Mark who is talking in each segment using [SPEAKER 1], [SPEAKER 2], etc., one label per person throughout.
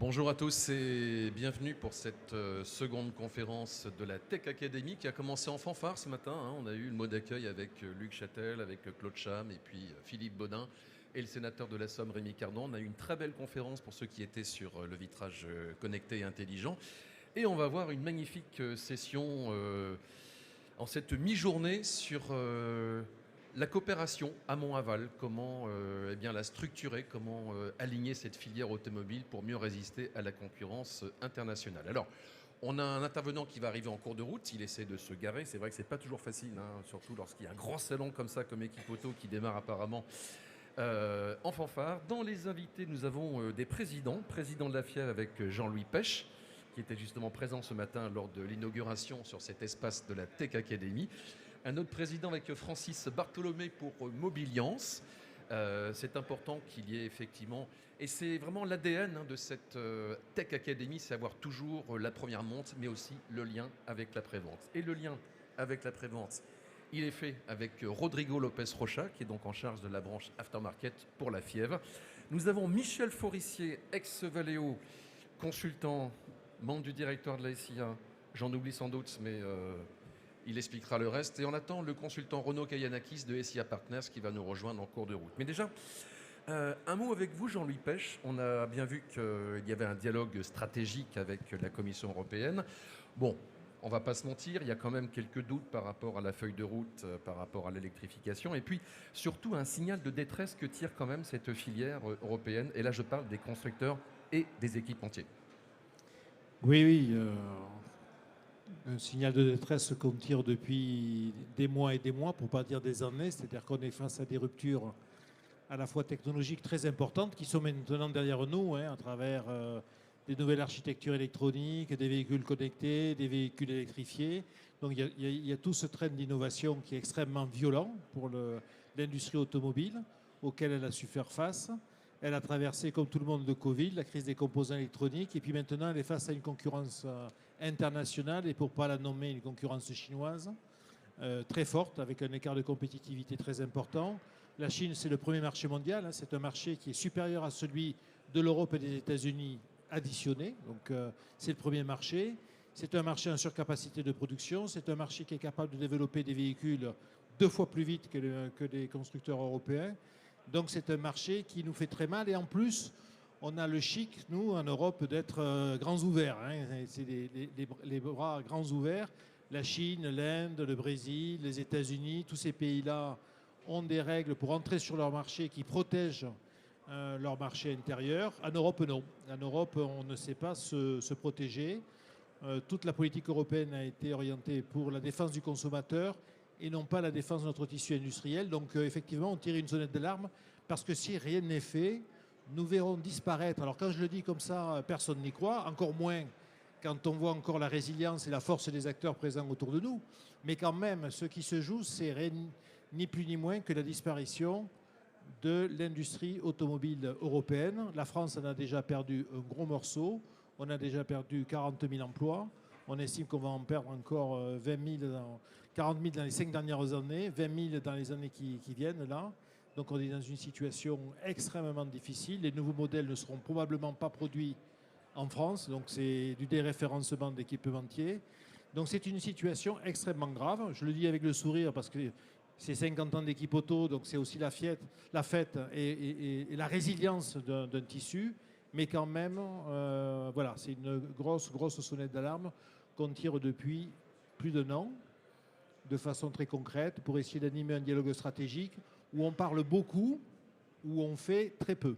[SPEAKER 1] Bonjour à tous et bienvenue pour cette seconde conférence de la Tech Academy qui a commencé en fanfare ce matin. On a eu le mot d'accueil avec Luc Châtel, avec Claude Cham et puis Philippe Baudin et le sénateur de la Somme Rémi Cardon. On a eu une très belle conférence pour ceux qui étaient sur le vitrage connecté et intelligent. Et on va voir une magnifique session en cette mi-journée sur la coopération amont-aval, comment la structurer, comment aligner cette filière automobile pour mieux résister à la concurrence internationale. Alors, on a un intervenant qui va arriver en cours de route, il essaie de se garer, c'est vrai que c'est pas toujours facile, surtout lorsqu'il y a un grand salon comme ça, comme Équipe Auto, qui démarre apparemment en fanfare. Dans les invités, nous avons des présidents de la FIAV avec Jean-Louis Pech, qui était justement présent ce matin lors de l'inauguration sur cet espace de la Tech Academy. Un autre président avec Francis Bartholomé pour Mobiliance. C'est important qu'il y ait effectivement, et c'est vraiment l'ADN de cette Tech Academy, c'est avoir toujours la première monte, mais aussi le lien avec l'après-vente. Et le lien avec l'après-vente, il est fait avec Rodrigo Lopez Rocha, qui est donc en charge de la branche aftermarket pour la FIEV. Nous avons Michel Forissier, ex-Valeo, consultant, membre du directoire de la SIA. J'en oublie sans doute, mais il expliquera le reste. Et on attend le consultant Renaud Kayanakis de SIA Partners qui va nous rejoindre en cours de route. Mais déjà, un mot avec vous, Jean-Louis Pech. On a bien vu qu'il y avait un dialogue stratégique avec la Commission européenne. Bon, on ne va pas se mentir, il y a quand même quelques doutes par rapport à la feuille de route, par rapport à l'électrification. Et puis, surtout, un signal de détresse que tire quand même cette filière européenne. Et là, je parle des constructeurs et des équipementiers.
[SPEAKER 2] Oui, un signal de détresse qu'on tire depuis des mois et des mois, pour ne pas dire des années. C'est-à-dire qu'on est face à des ruptures à la fois technologiques très importantes qui sont maintenant derrière nous, à travers des nouvelles architectures électroniques, des véhicules connectés, des véhicules électrifiés. Donc il y a tout ce train d'innovation qui est extrêmement violent pour l'industrie automobile, auquel elle a su faire face. Elle a traversé, comme tout le monde, le Covid, la crise des composants électroniques. Et puis maintenant, elle est face à une concurrence internationale, et pour ne pas la nommer, une concurrence chinoise, très forte, avec un écart de compétitivité très important. La Chine, c'est le premier marché mondial. C'est un marché qui est supérieur à celui de l'Europe et des États-Unis additionnés. Donc, c'est le premier marché. C'est un marché en surcapacité de production. C'est un marché qui est capable de développer des véhicules 2 fois plus vite que les constructeurs européens. Donc c'est un marché qui nous fait très mal. Et en plus, on a le chic, nous, en Europe, d'être grands ouverts. C'est les bras grands ouverts. La Chine, l'Inde, le Brésil, les États-Unis, tous ces pays-là ont des règles pour entrer sur leur marché qui protègent leur marché intérieur. En Europe, non. En Europe, on ne sait pas se protéger. Toute la politique européenne a été orientée pour la défense du consommateur et non pas la défense de notre tissu industriel. Donc effectivement, on tire une sonnette d'alarme parce que si rien n'est fait, nous verrons disparaître. Alors quand je le dis comme ça, personne n'y croit, encore moins quand on voit encore la résilience et la force des acteurs présents autour de nous. Mais quand même, ce qui se joue, c'est ni plus ni moins que la disparition de l'industrie automobile européenne. La France en a déjà perdu un gros morceau. On a déjà perdu 40 000 emplois. On estime qu'on va en perdre encore 20 000, 40 000 dans les 5 dernières années, 20 000 dans les années qui viennent là. Donc on est dans une situation extrêmement difficile. Les nouveaux modèles ne seront probablement pas produits en France. Donc c'est du déréférencement d'équipementiers. Donc c'est une situation extrêmement grave. Je le dis avec le sourire parce que c'est 50 ans d'équipe auto, donc c'est aussi la fête et la résilience d'un tissu. Mais quand même, voilà, c'est une grosse sonnette d'alarme qu'on tire depuis plus d'un an, de façon très concrète, pour essayer d'animer un dialogue stratégique où on parle beaucoup, où on fait très peu.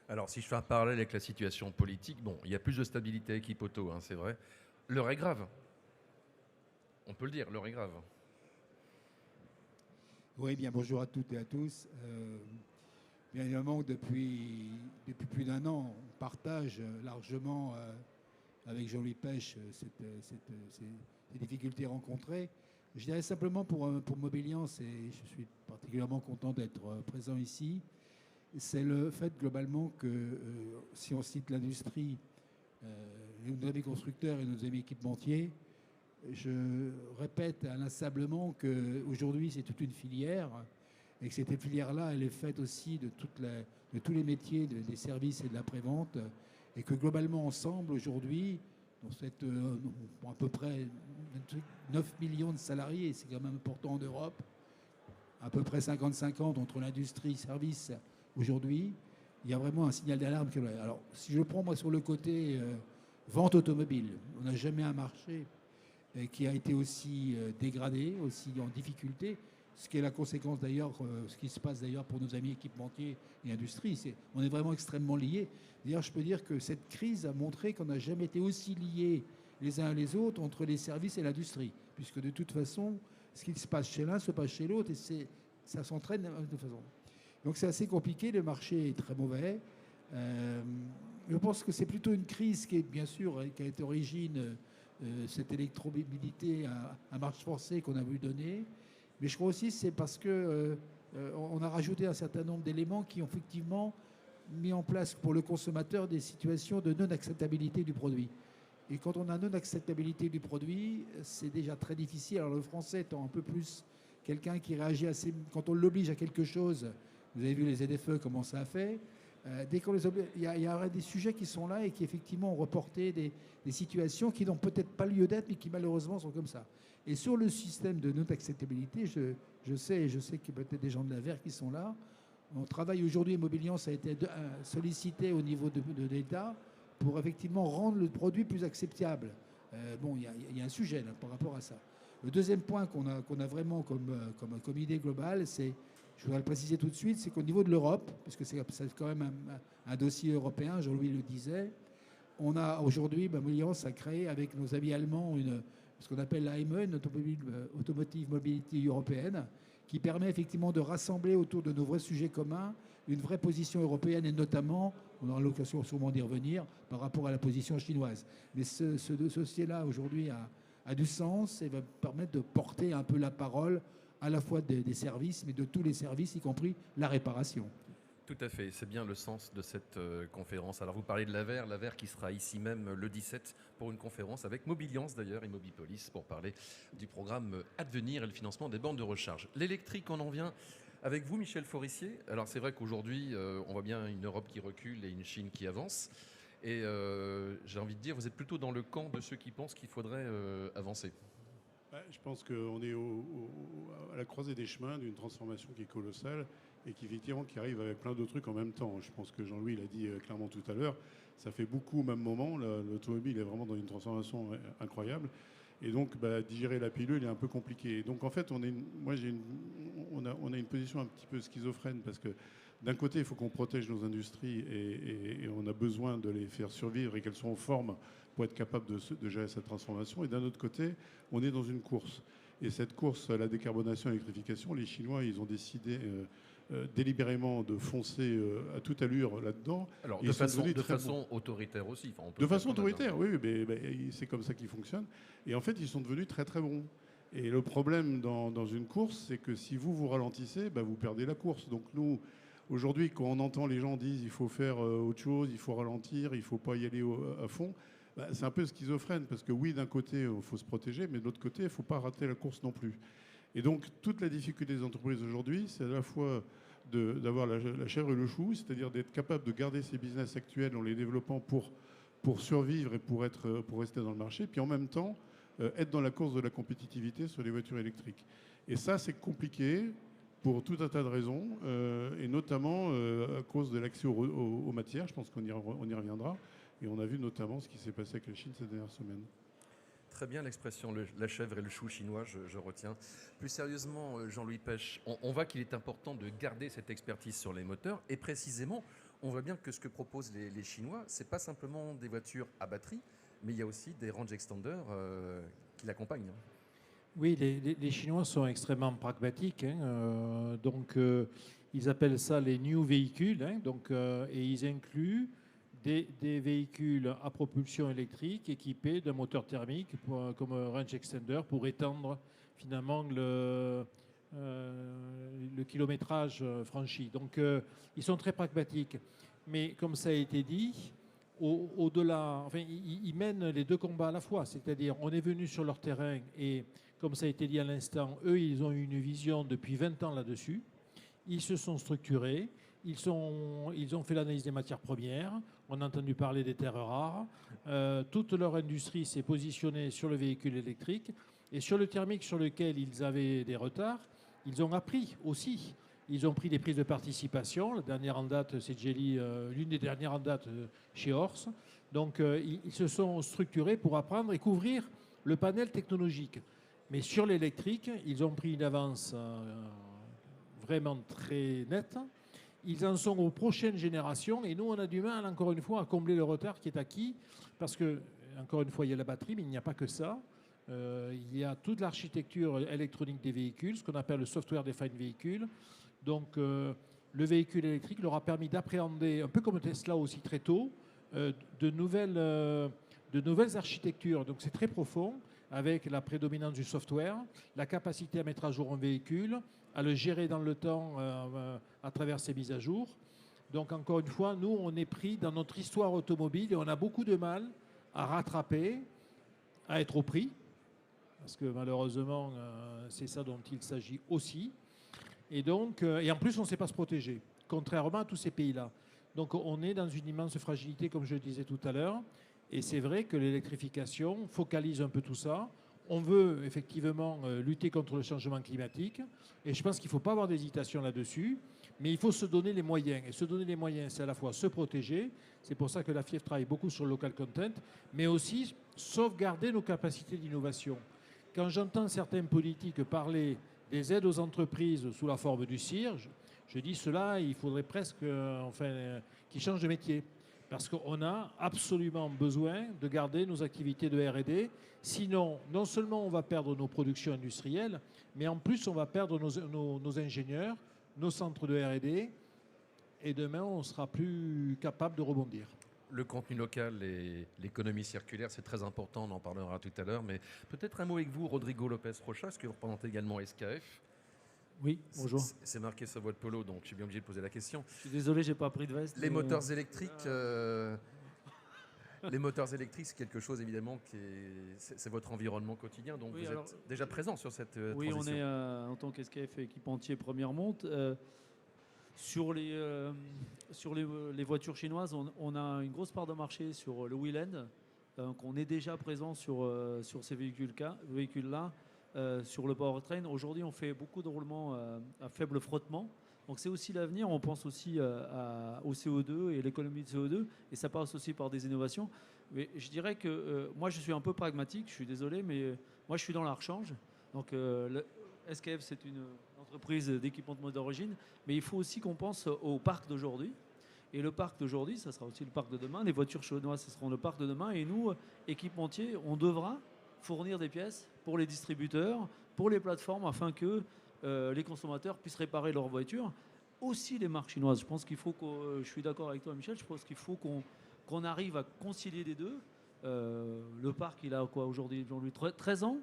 [SPEAKER 1] Alors, si je fais un parallèle avec la situation politique, bon, il y a plus de stabilité à Équipe Auto, c'est vrai. L'heure est grave. On peut le dire, l'heure est grave.
[SPEAKER 3] Oui, bien bonjour à toutes et à tous. Bien évidemment, depuis plus d'un an, on partage largement avec Jean-Louis Pech ces difficultés rencontrées. Je dirais simplement pour Mobiliance, et je suis particulièrement content d'être présent ici, c'est le fait globalement que si on cite l'industrie, nos amis constructeurs et nos amis équipementiers, je répète inlassablement qu'aujourd'hui c'est toute une filière et que cette filière-là, elle est faite aussi de tous les métiers des services et de l'après-vente. et que globalement ensemble aujourd'hui, dans à peu près 9 millions de salariés, c'est quand même important en Europe, à peu près 50-50 entre l'industrie et services aujourd'hui, il y a vraiment un signal d'alarme. Alors, si je le prends moi sur le côté vente automobile, on n'a jamais un marché qui a été aussi dégradé, aussi en difficulté, ce qui est la conséquence d'ailleurs, ce qui se passe d'ailleurs pour nos amis équipementiers et industrie. On est vraiment extrêmement liés. D'ailleurs, je peux dire que cette crise a montré qu'on n'a jamais été aussi liés les uns les autres entre les services et l'industrie, puisque de toute façon, ce qui se passe chez l'un se passe chez l'autre, et ça s'entraîne de toute façon. Donc c'est assez compliqué, le marché est très mauvais. Je pense que c'est plutôt une crise qui est bien sûr, qui a été origine cette électromobilité à marche forcée qu'on a voulu donner. Mais je crois aussi que c'est parce que on a rajouté un certain nombre d'éléments qui ont effectivement mis en place pour le consommateur des situations de non-acceptabilité du produit. Et quand on a non-acceptabilité du produit, c'est déjà très difficile. Alors le français étant un peu plus quelqu'un qui réagit assez... Quand on l'oblige à quelque chose, vous avez vu les ZFE, comment ça a fait. Dès qu'on les oblige, il y a des sujets qui sont là et qui effectivement ont reporté des situations qui n'ont peut-être pas lieu d'être, mais qui malheureusement sont comme ça. Et sur le système de non-acceptabilité, je sais qu'il y a peut-être des gens de la VER qui sont là. On travaille aujourd'hui, Mobiliance a été sollicité au niveau de l'État pour effectivement rendre le produit plus acceptable. Bon, il y a un sujet là, par rapport à ça. Le deuxième point qu'on a vraiment comme idée globale, c'est, je voudrais le préciser tout de suite, c'est qu'au niveau de l'Europe, parce que c'est quand même un dossier européen, Jean-Louis le disait, on a aujourd'hui, Mobiliance a créé avec nos amis allemands ce qu'on appelle l'AME, une Automotive Mobility européenne, qui permet effectivement de rassembler autour de nos vrais sujets communs une vraie position européenne, et notamment, on aura l'occasion sûrement d'y revenir, par rapport à la position chinoise. Mais ce dossier-là, aujourd'hui, a du sens et va permettre de porter un peu la parole à la fois des services, mais de tous les services, y compris la réparation.
[SPEAKER 1] Tout à fait, c'est bien le sens de cette conférence. Alors vous parlez de la VER qui sera ici même le 17 pour une conférence avec Mobiliance d'ailleurs et Mobipolis pour parler du programme Advenir et le financement des bornes de recharge. L'électrique, on en vient avec vous Michel Forissier. Alors c'est vrai qu'aujourd'hui on voit bien une Europe qui recule et une Chine qui avance. Et j'ai envie de dire, vous êtes plutôt dans le camp de ceux qui pensent qu'il faudrait avancer.
[SPEAKER 4] Je pense qu'on est à la croisée des chemins d'une transformation qui est colossale et qui arrive avec plein d'autres trucs en même temps. Je pense que Jean-Louis l'a dit clairement tout à l'heure, ça fait beaucoup au même moment. L'automobile est vraiment dans une transformation incroyable. Et donc, digérer la pilule est un peu compliqué. Et donc, en fait, on a une position un petit peu schizophrène parce que d'un côté, il faut qu'on protège nos industries et on a besoin de les faire survivre et qu'elles soient en forme pour être capables de gérer cette transformation. Et d'un autre côté, on est dans une course. Et cette course à la décarbonation et à l'électrification, les Chinois, ils ont décidé délibérément de foncer à toute allure là-dedans.
[SPEAKER 1] Alors, de façon autoritaire aussi. Enfin,
[SPEAKER 4] de façon autoritaire, oui, mais c'est comme ça qu'ils fonctionnent. Et en fait, ils sont devenus très très bons. Et le problème dans une course, c'est que si vous ralentissez, vous perdez la course. Donc nous, aujourd'hui, quand on entend les gens dire il faut faire autre chose, il faut ralentir, il ne faut pas y aller à fond, c'est un peu schizophrène. Parce que oui, d'un côté, il faut se protéger, mais de l'autre côté, il ne faut pas rater la course non plus. Et donc, toute la difficulté des entreprises aujourd'hui, c'est à la fois d'avoir la chèvre et le chou, c'est-à-dire d'être capable de garder ses business actuels en les développant pour survivre et pour rester dans le marché, puis en même temps, être dans la course de la compétitivité sur les voitures électriques. Et ça, c'est compliqué pour tout un tas de raisons, et notamment à cause de l'accès aux matières. Je pense qu'on y reviendra. Et on a vu notamment ce qui s'est passé avec la Chine ces dernières semaines.
[SPEAKER 1] Très bien l'expression la chèvre et le chou chinois, je retiens. Plus sérieusement, Jean-Louis Pech, on voit qu'il est important de garder cette expertise sur les moteurs. Et précisément, on voit bien que ce que proposent les Chinois, ce n'est pas simplement des voitures à batterie, mais il y a aussi des range extenders qui l'accompagnent.
[SPEAKER 2] Oui, les Chinois sont extrêmement pragmatiques. Ils appellent ça les new véhicules. Et ils incluent des véhicules à propulsion électrique équipés d'un moteur thermique comme un range extender pour étendre finalement le kilométrage franchi. Donc ils sont très pragmatiques. Mais comme ça a été dit, au-delà, ils mènent les deux combats à la fois. C'est-à-dire, on est venu sur leur terrain et, comme ça a été dit à l'instant, eux, ils ont eu une vision depuis 20 ans là-dessus. Ils se sont structurés. Ils ont fait l'analyse des matières premières. On a entendu parler des terres rares. Toute leur industrie s'est positionnée sur le véhicule électrique. Et sur le thermique, sur lequel ils avaient des retards, ils ont appris aussi. Ils ont pris des prises de participation. La dernière en date, c'est Jelly, l'une des dernières en date chez Horse. Donc, ils se sont structurés pour apprendre et couvrir le panel technologique. Mais sur l'électrique, ils ont pris une avance vraiment très nette. Ils en sont aux prochaines générations. Et nous, on a du mal, encore une fois, à combler le retard qui est acquis. Parce que, encore une fois, il y a la batterie, mais il n'y a pas que ça. Il y a toute l'architecture électronique des véhicules, ce qu'on appelle le software defined vehicle. Donc, le véhicule électrique leur a permis d'appréhender, un peu comme Tesla aussi très tôt, de nouvelles architectures. Donc, c'est très profond, avec la prédominance du software, la capacité à mettre à jour un véhicule, à le gérer dans le temps à travers ces mises à jour. Donc, encore une fois, nous, on est pris dans notre histoire automobile et on a beaucoup de mal à rattraper, à être au prix, parce que malheureusement, c'est ça dont il s'agit aussi. Et donc, et en plus, on ne sait pas se protéger, contrairement à tous ces pays-là. Donc, on est dans une immense fragilité, comme je le disais tout à l'heure. Et c'est vrai que l'électrification focalise un peu tout ça. On veut effectivement lutter contre le changement climatique. Et je pense qu'il ne faut pas avoir d'hésitation là-dessus. Mais il faut se donner les moyens. Et se donner les moyens, c'est à la fois se protéger. C'est pour ça que la FIEF travaille beaucoup sur le local content. Mais aussi sauvegarder nos capacités d'innovation. Quand j'entends certains politiques parler des aides aux entreprises sous la forme du CIR, je dis cela, il faudrait presque qu'ils changent de métier. Parce qu'on a absolument besoin de garder nos activités de R&D. Sinon, non seulement on va perdre nos productions industrielles, mais en plus on va perdre nos ingénieurs, nos centres de R&D. Et demain, on ne sera plus capable de rebondir.
[SPEAKER 1] Le contenu local et l'économie circulaire, c'est très important, on en parlera tout à l'heure. Mais peut-être un mot avec vous, Rodrigo Lopez Rocha, est-ce que vous représentez également SKF?
[SPEAKER 5] Oui, bonjour.
[SPEAKER 1] C'est marqué sur votre polo, donc je suis bien obligé de poser la question.
[SPEAKER 5] Je suis désolé, j'ai pas pris de veste.
[SPEAKER 1] Les moteurs électriques, les moteurs électriques, c'est quelque chose évidemment c'est votre environnement quotidien, donc
[SPEAKER 5] Oui,
[SPEAKER 1] vous êtes déjà présent sur cette
[SPEAKER 5] oui,
[SPEAKER 1] transition.
[SPEAKER 5] on est en tant qu'SKF équipementier première monte. Sur les voitures chinoises, on a une grosse part de marché sur le wheel-end. Donc on est déjà présent sur ces véhicules-là. Sur le powertrain, aujourd'hui, on fait beaucoup de roulements à faible frottement. Donc c'est aussi l'avenir. On pense aussi au CO2 et l'économie de CO2. Et ça passe aussi par des innovations. Mais je dirais que moi, je suis un peu pragmatique. Je suis désolé, mais moi, je suis dans la rechange. Donc SKF, c'est une entreprise d'équipement de mode d'origine. Mais il faut aussi qu'on pense au parc d'aujourd'hui. Et le parc d'aujourd'hui, ça sera aussi le parc de demain. Les voitures chinoises, ce seront le parc de demain. Et nous, équipementiers, on devra fournir des pièces pour les distributeurs, pour les plateformes, afin que les consommateurs puissent réparer leurs voitures. Aussi les marques chinoises. Je pense qu'il faut je suis d'accord avec toi, Michel, je pense qu'il faut qu'on arrive à concilier les deux. Le parc, il a quoi aujourd'hui? 13 ans.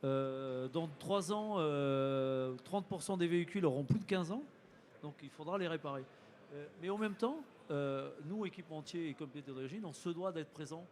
[SPEAKER 5] Dans 3 ans, 30% des véhicules auront plus de 15 ans. Donc il faudra les réparer. Mais en même temps, nous, équipementiers et comités d'origine, on se doit d'être présents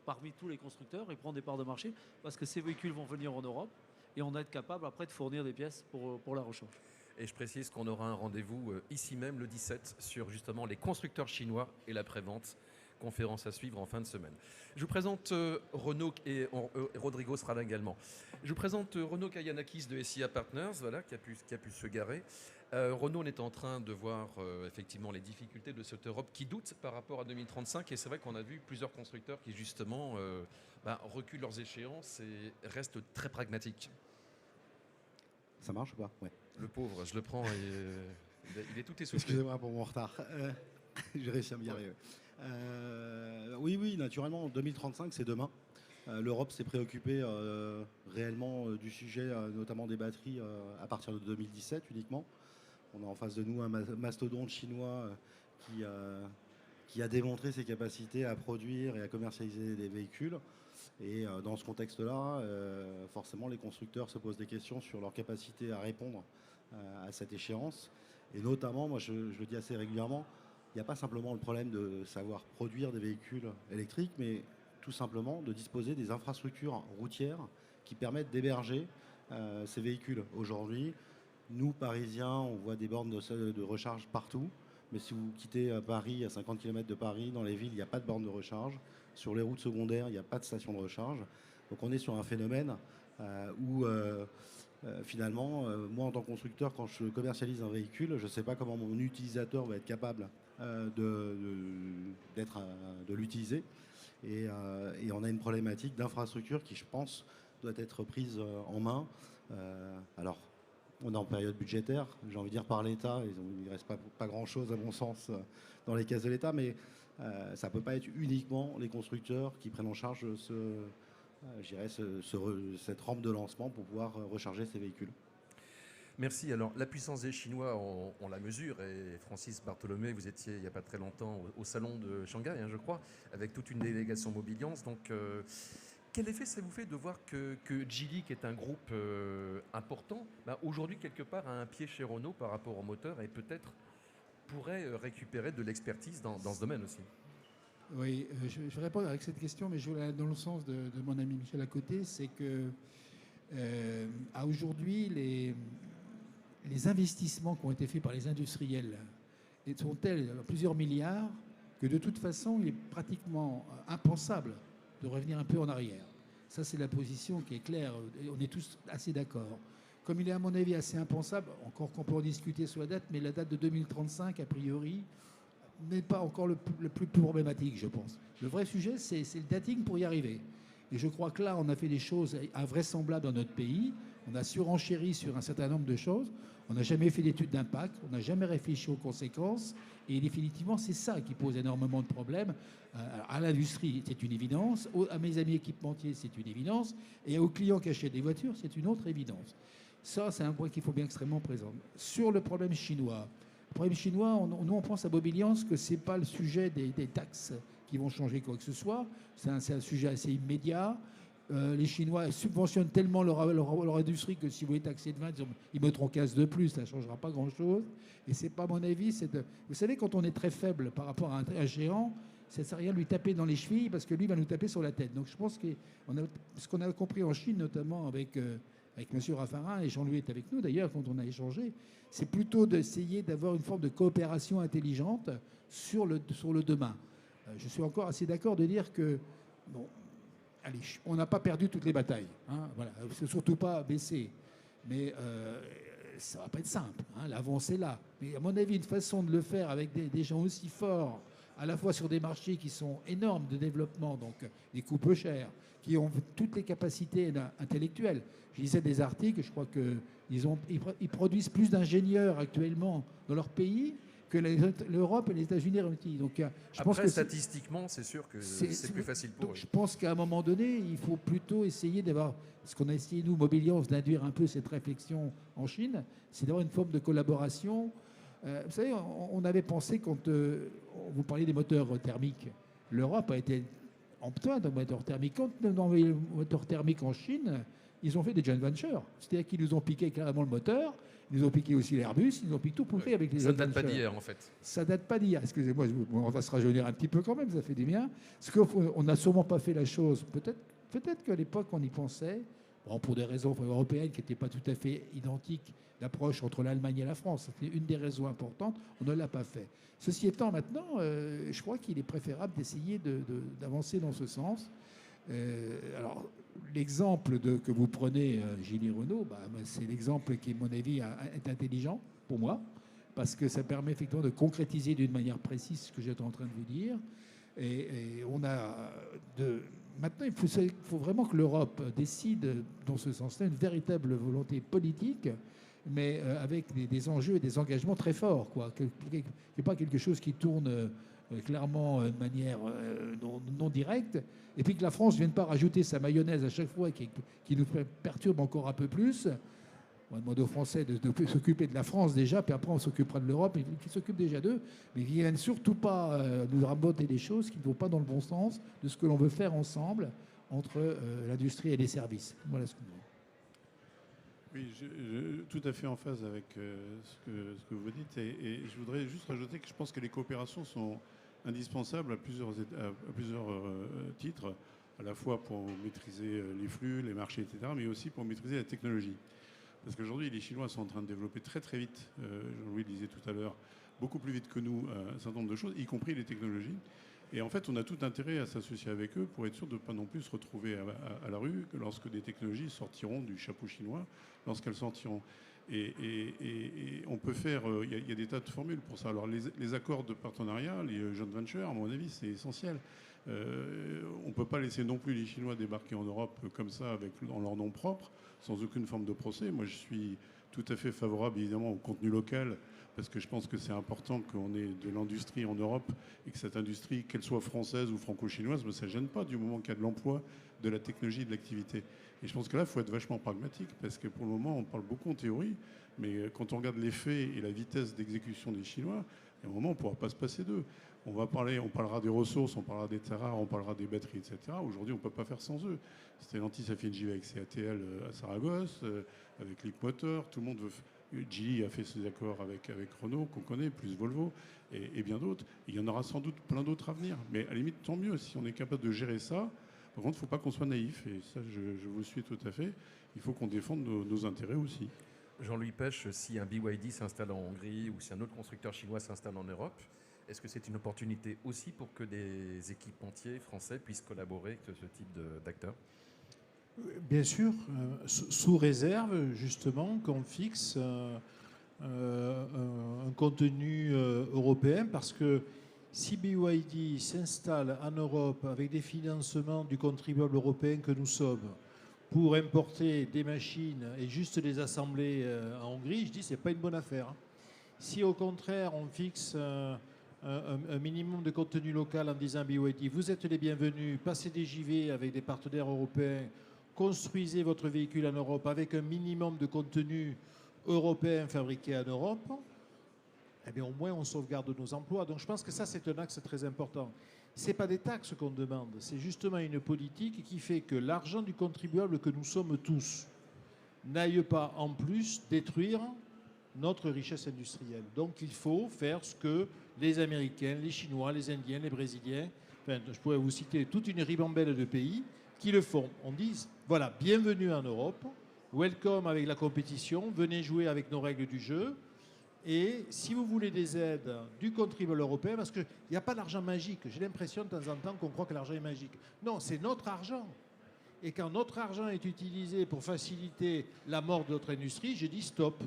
[SPEAKER 5] parmi tous les constructeurs et prendre des parts de marché parce que ces véhicules vont venir en Europe et on va être capable après de fournir des pièces pour la rechange.
[SPEAKER 1] Et je précise qu'on aura un rendez-vous ici même le 17 sur justement les constructeurs chinois et la prévente. Conférence à suivre en fin de semaine. Je vous présente Renaud et Rodrigo sera là également. Je vous présente Renaud Kayanakis de SIA Partners, voilà, qui a pu se garer. Renaud, on est en train de voir effectivement les difficultés de cette Europe qui doute par rapport à 2035 et c'est vrai qu'on a vu plusieurs constructeurs qui justement reculent leurs échéances et restent très pragmatiques.
[SPEAKER 6] Ça marche ou pas? Ouais.
[SPEAKER 1] Le pauvre, je le prends et il est tout essoufflé.
[SPEAKER 6] Excusez-moi pour mon retard. J'ai réussi à me garer. Oui, naturellement, 2035, c'est demain. L'Europe s'est préoccupée réellement du sujet, notamment des batteries, à partir de 2017 uniquement. On a en face de nous un mastodonte chinois qui a démontré ses capacités à produire et à commercialiser des véhicules. Et dans ce contexte-là, forcément, les constructeurs se posent des questions sur leur capacité à répondre à cette échéance. Et notamment, moi je le dis assez régulièrement, il n'y a pas simplement le problème de savoir produire des véhicules électriques, mais tout simplement de disposer des infrastructures routières qui permettent d'héberger ces véhicules. Aujourd'hui, Nous, Parisiens, on voit des bornes de recharge partout. Mais si vous quittez Paris, à 50 km de Paris, dans les villes, il n'y a pas de borne de recharge. Sur les routes secondaires, il n'y a pas de station de recharge. Donc on est sur un phénomène où finalement, moi en tant que constructeur, quand je commercialise un véhicule, je ne sais pas comment mon utilisateur va être capable de l'utiliser. Et on a une problématique d'infrastructure qui, je pense, doit être prise en main. Alors, on est en période budgétaire, j'ai envie de dire par l'État. Il ne reste pas grand-chose, à mon sens, dans les caisses de l'État, mais ça ne peut pas être uniquement les constructeurs qui prennent en charge cette rampe de lancement pour pouvoir recharger ces véhicules.
[SPEAKER 1] Merci. Alors, la puissance des Chinois, on la mesure. Et Francis Bartholomé, vous étiez il n'y a pas très longtemps au salon de Shanghai, hein, je crois, avec toute une délégation Mobiliance. Donc, quel effet ça vous fait de voir que Geely, qui est un groupe important, aujourd'hui, quelque part, a un pied chez Renault par rapport au moteur et peut-être pourrait récupérer de l'expertise dans ce domaine aussi?
[SPEAKER 3] Oui, je vais répondre avec cette question, mais je vais aller dans le sens de mon ami Michel à côté. C'est que à aujourd'hui, les investissements qui ont été faits par les industriels sont tels, plusieurs milliards, que de toute façon, il est pratiquement impensable de revenir un peu en arrière. Ça, c'est la position qui est claire. On est tous assez d'accord. Comme il est, à mon avis, assez impensable, encore qu'on peut en discuter sur la date, mais la date de 2035, a priori, n'est pas encore le plus problématique, je pense. Le vrai sujet, c'est le dating pour y arriver. Et je crois que là, on a fait des choses invraisemblables dans notre pays. On a surenchéri sur un certain nombre de choses. On n'a jamais fait d'études d'impact. On n'a jamais réfléchi aux conséquences. Et définitivement, c'est ça qui pose énormément de problèmes. À l'industrie, c'est une évidence. À mes amis équipementiers, c'est une évidence. Et aux clients qui achètent des voitures, c'est une autre évidence. Ça, c'est un point qu'il faut bien extrêmement présent. Sur le problème chinois, nous, on pense à Mobiliance que ce n'est pas le sujet des taxes qui vont changer quoi que ce soit. C'est un sujet assez immédiat. Les Chinois subventionnent tellement leur industrie que si vous voulez taxer de 20, ils mettront 15 de plus, ça ne changera pas grand-chose. Et c'est pas mon avis. Vous savez, quand on est très faible par rapport à un géant, ça ne sert à rien de lui taper dans les chevilles parce que lui va nous taper sur la tête. Donc je pense que ce qu'on a compris en Chine, notamment avec M. Raffarin, et Jean-Louis est avec nous d'ailleurs quand on a échangé, c'est plutôt d'essayer d'avoir une forme de coopération intelligente sur le demain. Je suis encore assez d'accord de dire que, bon, allez, on n'a pas perdu toutes les batailles. Hein, voilà, il ne faut surtout pas baisser. Mais ça ne va pas être simple. Hein, l'avance est là. Mais à mon avis, une façon de le faire avec des gens aussi forts, à la fois sur des marchés qui sont énormes de développement, donc des coûts peu chers, qui ont toutes les capacités intellectuelles. Je lisais des articles, je crois qu'ils produisent plus d'ingénieurs actuellement dans leur pays que l'Europe et les États-Unis réunis. Donc, je pense que
[SPEAKER 1] statistiquement, c'est sûr que c'est plus facile pour eux.
[SPEAKER 3] Je pense qu'à un moment donné, il faut plutôt essayer d'avoir, ce qu'on a essayé, nous, Mobiliance, d'induire un peu cette réflexion en Chine, c'est d'avoir une forme de collaboration. Vous savez, on avait pensé, quand vous parliez des moteurs thermiques, l'Europe a été en plein de moteurs thermiques. Quand on a envoyé le moteur thermique en Chine, ils ont fait des joint ventures. C'est-à-dire qu'ils nous ont piqué carrément le moteur, ils nous ont piqué aussi l'Airbus, ils nous ont piqué tout pour avec les joint ventures. Ça ne date
[SPEAKER 1] pas d'hier, en fait.
[SPEAKER 3] Ça ne date pas d'hier. Excusez-moi, on va se rajeunir un petit peu quand même, ça fait du bien. Parce qu'on n'a sûrement pas fait la chose. Peut-être qu'à l'époque, on y pensait, bon, pour des raisons européennes qui n'étaient pas tout à fait identiques, l'approche entre l'Allemagne et la France. C'était une des raisons importantes. On ne l'a pas fait. Ceci étant, maintenant, je crois qu'il est préférable d'essayer d'avancer dans ce sens. Alors, l'exemple que vous prenez, Geely Renault, c'est l'exemple qui, à mon avis, est intelligent pour moi, parce que ça permet effectivement de concrétiser d'une manière précise ce que j'étais en train de vous dire. Et on a maintenant, il faut vraiment que l'Europe décide dans ce sens-là une véritable volonté politique, mais avec des enjeux et des engagements très forts, quoi. Que pas quelque chose qui tourne clairement de manière non directe, et puis que la France ne vienne pas rajouter sa mayonnaise à chaque fois qui nous perturbe encore un peu plus. On va demander aux Français de s'occuper de la France déjà, puis après on s'occupera de l'Europe, et qui s'occupent déjà d'eux, mais qui ne viennent surtout pas nous raboter des choses qui ne vont pas dans le bon sens de ce que l'on veut faire ensemble entre l'industrie et les services. Voilà ce que nous voulons.
[SPEAKER 4] Oui, je tout à fait en phase avec ce que vous dites, et je voudrais juste rajouter que je pense que les coopérations sont indispensables à plusieurs titres, à la fois pour maîtriser les flux, les marchés, etc., mais aussi pour maîtriser la technologie. Parce qu'aujourd'hui, les Chinois sont en train de développer très très vite, Jean-Louis le disait tout à l'heure, beaucoup plus vite que nous, un certain nombre de choses, y compris les technologies. Et en fait, on a tout intérêt à s'associer avec eux pour être sûr de ne pas non plus se retrouver à la rue lorsque des technologies sortiront du chapeau chinois, lorsqu'elles sortiront. Et on peut faire, il y a des tas de formules pour ça. Alors les accords de partenariat, les joint ventures, à mon avis, c'est essentiel. On ne peut pas laisser non plus les Chinois débarquer en Europe comme ça, dans leur nom propre, sans aucune forme de procès. Moi, je suis tout à fait favorable, évidemment, au contenu local, parce que je pense que c'est important qu'on ait de l'industrie en Europe et que cette industrie, qu'elle soit française ou franco-chinoise, ça ne gêne pas du moment qu'il y a de l'emploi, de la technologie et de l'activité. Et je pense que là, il faut être vachement pragmatique, parce que pour le moment, on parle beaucoup en théorie, mais quand on regarde les faits et la vitesse d'exécution des Chinois, à un moment, on ne pourra pas se passer d'eux. On parlera des ressources, on parlera des terres rares, on parlera des batteries, etc. Aujourd'hui, on ne peut pas faire sans eux. Stellantis a fait une JV avec CATL à Saragosse, avec Leapmotor, tout le monde veut... Geely a fait ses accords avec Renault, qu'on connaît, plus Volvo, et bien d'autres. Il y en aura sans doute plein d'autres à venir. Mais à la limite, tant mieux si on est capable de gérer ça. Par contre, il ne faut pas qu'on soit naïf, et ça, je vous suis tout à fait. Il faut qu'on défende nos intérêts aussi.
[SPEAKER 1] Jean-Louis Pech, si un BYD s'installe en Hongrie ou si un autre constructeur chinois s'installe en Europe, est-ce que c'est une opportunité aussi pour que des équipementiers français puissent collaborer avec ce type d'acteurs ?
[SPEAKER 2] Bien sûr, sous réserve justement qu'on fixe un contenu européen, parce que si BYD s'installe en Europe avec des financements du contribuable européen que nous sommes pour importer des machines et juste les assembler en Hongrie, je dis c'est pas une bonne affaire. Si au contraire on fixe un minimum de contenu local en disant BYD, vous êtes les bienvenus, passez des JV avec des partenaires européens, construisez votre véhicule en Europe avec un minimum de contenu européen fabriqué en Europe, eh bien au moins on sauvegarde nos emplois. Donc je pense que ça c'est un axe très important. Ce n'est pas des taxes qu'on demande, c'est justement une politique qui fait que l'argent du contribuable que nous sommes tous n'aille pas en plus détruire notre richesse industrielle. Donc il faut faire ce que les Américains, les Chinois, les Indiens, les Brésiliens, enfin, je pourrais vous citer toute une ribambelle de pays qui le font. On dit, voilà, bienvenue en Europe, welcome avec la compétition, venez jouer avec nos règles du jeu. Et si vous voulez des aides du contribuable européen, parce qu'il n'y a pas d'argent magique, j'ai l'impression de temps en temps qu'on croit que l'argent est magique. Non, c'est notre argent. Et quand notre argent est utilisé pour faciliter la mort de notre industrie, je dis stop.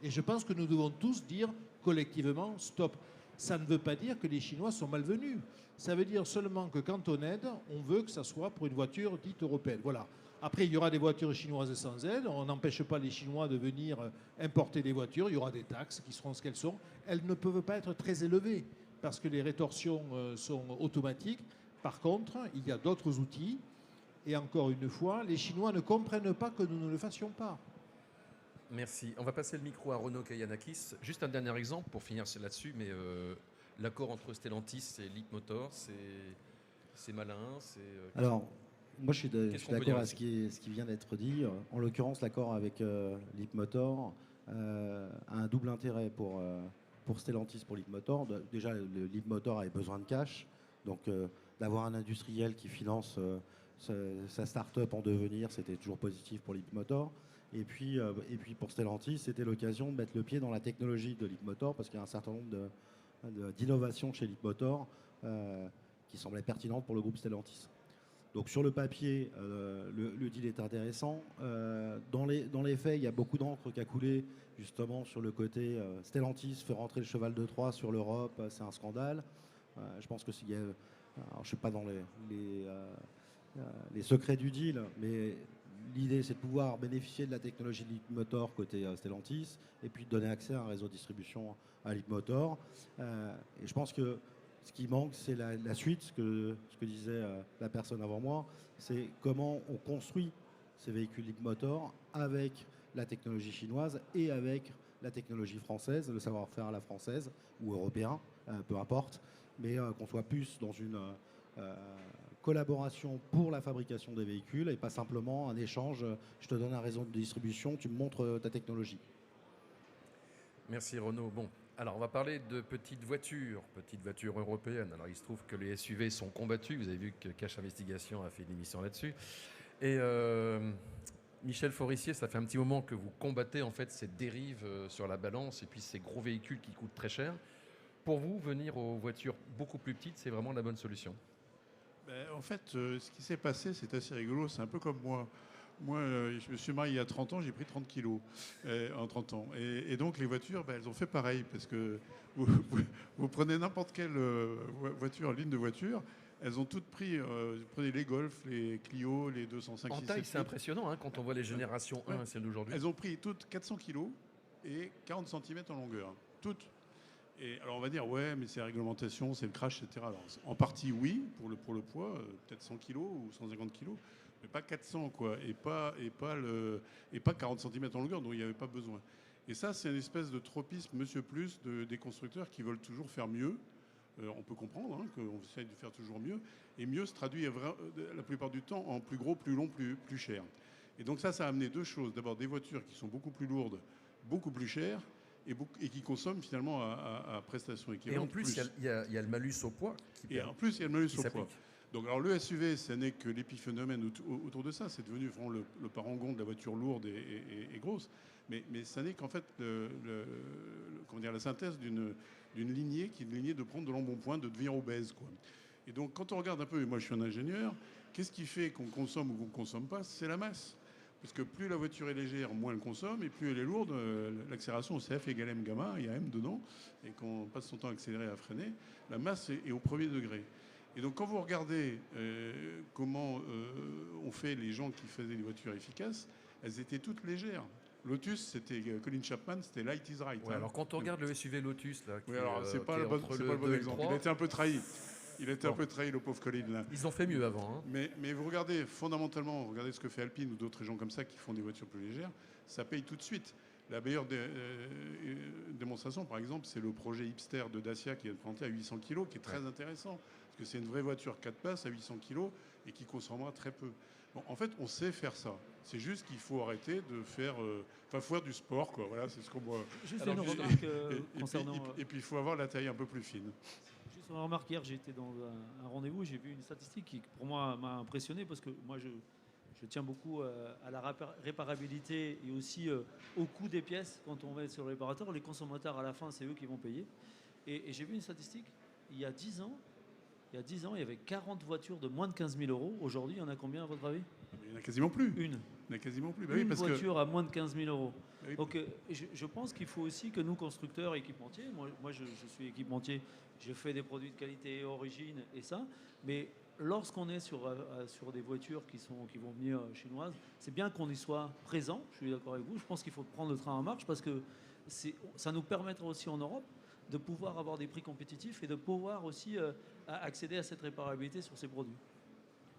[SPEAKER 2] Et je pense que nous devons tous dire collectivement stop. Ça ne veut pas dire que les Chinois sont malvenus. Ça veut dire seulement que quand on aide, on veut que ça soit pour une voiture dite européenne. Voilà. Après, il y aura des voitures chinoises sans aide. On n'empêche pas les Chinois de venir importer des voitures. Il y aura des taxes qui seront ce qu'elles sont. Elles ne peuvent pas être très élevées parce que les rétorsions sont automatiques. Par contre, il y a d'autres outils. Et encore une fois, les Chinois ne comprennent pas que nous ne le fassions pas.
[SPEAKER 1] Merci. On va passer le micro à Renaud Kayanakis. Juste un dernier exemple pour finir là-dessus, mais l'accord entre Stellantis et Leapmotor, c'est malin.
[SPEAKER 6] Alors, moi je suis d'accord à ce qui vient d'être dit. En l'occurrence, l'accord avec Leapmotor a un double intérêt pour Stellantis, pour Leapmotor. Déjà, le Leapmotor avait besoin de cash, donc d'avoir un industriel qui finance sa start-up en devenir, c'était toujours positif pour Leapmotor. Et puis pour Stellantis, c'était l'occasion de mettre le pied dans la technologie de Leapmotor, parce qu'il y a un certain nombre d'innovations chez Leapmotor qui semblaient pertinentes pour le groupe Stellantis. Donc sur le papier, le deal est intéressant. Dans les faits, il y a beaucoup d'encre qui a coulé justement sur le côté Stellantis fait rentrer le cheval de Troie sur l'Europe, c'est un scandale. Je pense que je ne suis pas dans les secrets du deal, mais l'idée, c'est de pouvoir bénéficier de la technologie de Leapmotor côté Stellantis et puis de donner accès à un réseau de distribution à Leapmotor. Et je pense que ce qui manque, c'est la suite, ce que disait la personne avant moi, c'est comment on construit ces véhicules Leapmotor avec la technologie chinoise et avec la technologie française, le savoir-faire à la française ou européen, peu importe, mais qu'on soit plus dans une collaboration pour la fabrication des véhicules et pas simplement un échange, je te donne un réseau de distribution, tu me montres ta technologie.
[SPEAKER 1] Merci Renaud. Bon, alors on va parler de petites voitures européennes. Alors il se trouve que les SUV sont combattus, vous avez vu que Cash Investigation a fait une émission là-dessus. Et Michel Forissier, ça fait un petit moment que vous combattez en fait cette dérive sur la balance et puis ces gros véhicules qui coûtent très cher. Pour vous, venir aux voitures beaucoup plus petites, c'est vraiment la bonne solution?
[SPEAKER 4] En fait, ce qui s'est passé, c'est assez rigolo. C'est un peu comme moi. Moi, je me suis marié il y a 30 ans, j'ai pris 30 kilos en 30 ans. Et donc, les voitures, elles ont fait pareil. Parce que vous prenez n'importe quelle voiture, ligne de voiture, elles ont toutes pris. Vous prenez les Golf, les Clio, les 205,
[SPEAKER 1] En
[SPEAKER 4] 6,
[SPEAKER 1] taille,
[SPEAKER 4] 7,
[SPEAKER 1] c'est impressionnant hein, quand on voit les générations 1 et celles d'aujourd'hui.
[SPEAKER 4] Elles ont pris toutes 400 kilos et 40 cm en longueur. Toutes. Et alors on va dire, ouais, mais c'est la réglementation, c'est le crash, etc. Alors, en partie, oui, pour le poids, peut-être 100 kg ou 150 kg, mais pas 400, quoi, et pas 40 cm en longueur, dont il n'y avait pas besoin. Et ça, c'est une espèce de tropisme, monsieur plus, des constructeurs qui veulent toujours faire mieux. On peut comprendre hein, qu'on essaye de faire toujours mieux. Et mieux se traduit la plupart du temps en plus gros, plus long, plus cher. Et donc ça a amené deux choses. D'abord, des voitures qui sont beaucoup plus lourdes, beaucoup plus chères, et qui consomment finalement à prestations équivalentes.
[SPEAKER 1] Et en plus, il y a le malus au poids.
[SPEAKER 4] En plus, il y a le malus au poids. Donc, alors, le SUV, ce n'est que l'épiphénomène autour de ça. C'est devenu vraiment le parangon de la voiture lourde et grosse. Mais ça n'est qu'en fait la synthèse d'une lignée qui est une lignée de prendre de l'embonpoint, de devenir obèse, quoi. Et donc, quand on regarde un peu, et moi je suis un ingénieur, qu'est-ce qui fait qu'on consomme ou qu'on ne consomme pas? C'est la masse. Parce que plus la voiture est légère, moins elle consomme, et plus elle est lourde, l'accélération au CF égale M gamma, il y a M dedans, et qu'on passe son temps à accélérer et à freiner, la masse est au premier degré. Et donc quand vous regardez comment ont fait les gens qui faisaient des voitures efficaces, elles étaient toutes légères. Lotus, c'était Colin Chapman, c'était Light is Right.
[SPEAKER 1] Ouais, alors quand on regarde le SUV Lotus, là,
[SPEAKER 4] oui, alors c'est pas le bon exemple. Il a été un peu trahi. Un peu trahi, le pauvre Colin. Là.
[SPEAKER 1] Ils ont fait mieux avant. Hein.
[SPEAKER 4] Mais vous regardez, fondamentalement, regardez ce que fait Alpine ou d'autres gens comme ça qui font des voitures plus légères, ça paye tout de suite. La meilleure démonstration, par exemple, c'est le projet Hipster de Dacia qui est présenté à 800 kg, qui est très intéressant. Parce que c'est une vraie voiture 4 places à 800 kg et qui consommera très peu. Bon, en fait, on sait faire ça. C'est juste qu'il faut arrêter de faire, faire du sport, quoi. Voilà, c'est ce qu'on voit.
[SPEAKER 5] Juste une remarque concernant.
[SPEAKER 4] Et puis, il faut avoir la taille un peu plus fine.
[SPEAKER 5] Juste une remarque. Hier, j'étais dans un rendez-vous, j'ai vu une statistique qui, pour moi, m'a impressionné parce que moi, je tiens beaucoup à la réparabilité et aussi au coût des pièces quand on va sur le réparateur. Les consommateurs, à la fin, c'est eux qui vont payer. Et j'ai vu une statistique. Il y a 10 ans, il y avait 40 voitures de moins de 15 000 euros. Aujourd'hui, il y en a combien, à votre avis?
[SPEAKER 4] Il n'y en a quasiment plus.
[SPEAKER 5] Une.
[SPEAKER 4] Il n'y en a quasiment plus.
[SPEAKER 5] Une voiture à moins de 15 000 euros.
[SPEAKER 4] Bah oui.
[SPEAKER 5] Donc, je pense qu'il faut aussi que nous, constructeurs, équipementiers, moi je suis équipementier, je fais des produits de qualité, origine et ça, mais lorsqu'on est sur des voitures qui vont venir chinoises, c'est bien qu'on y soit présent, je suis d'accord avec vous. Je pense qu'il faut prendre le train en marche parce que ça nous permettra aussi en Europe de pouvoir avoir des prix compétitifs et de pouvoir aussi accéder à cette réparabilité sur ces produits.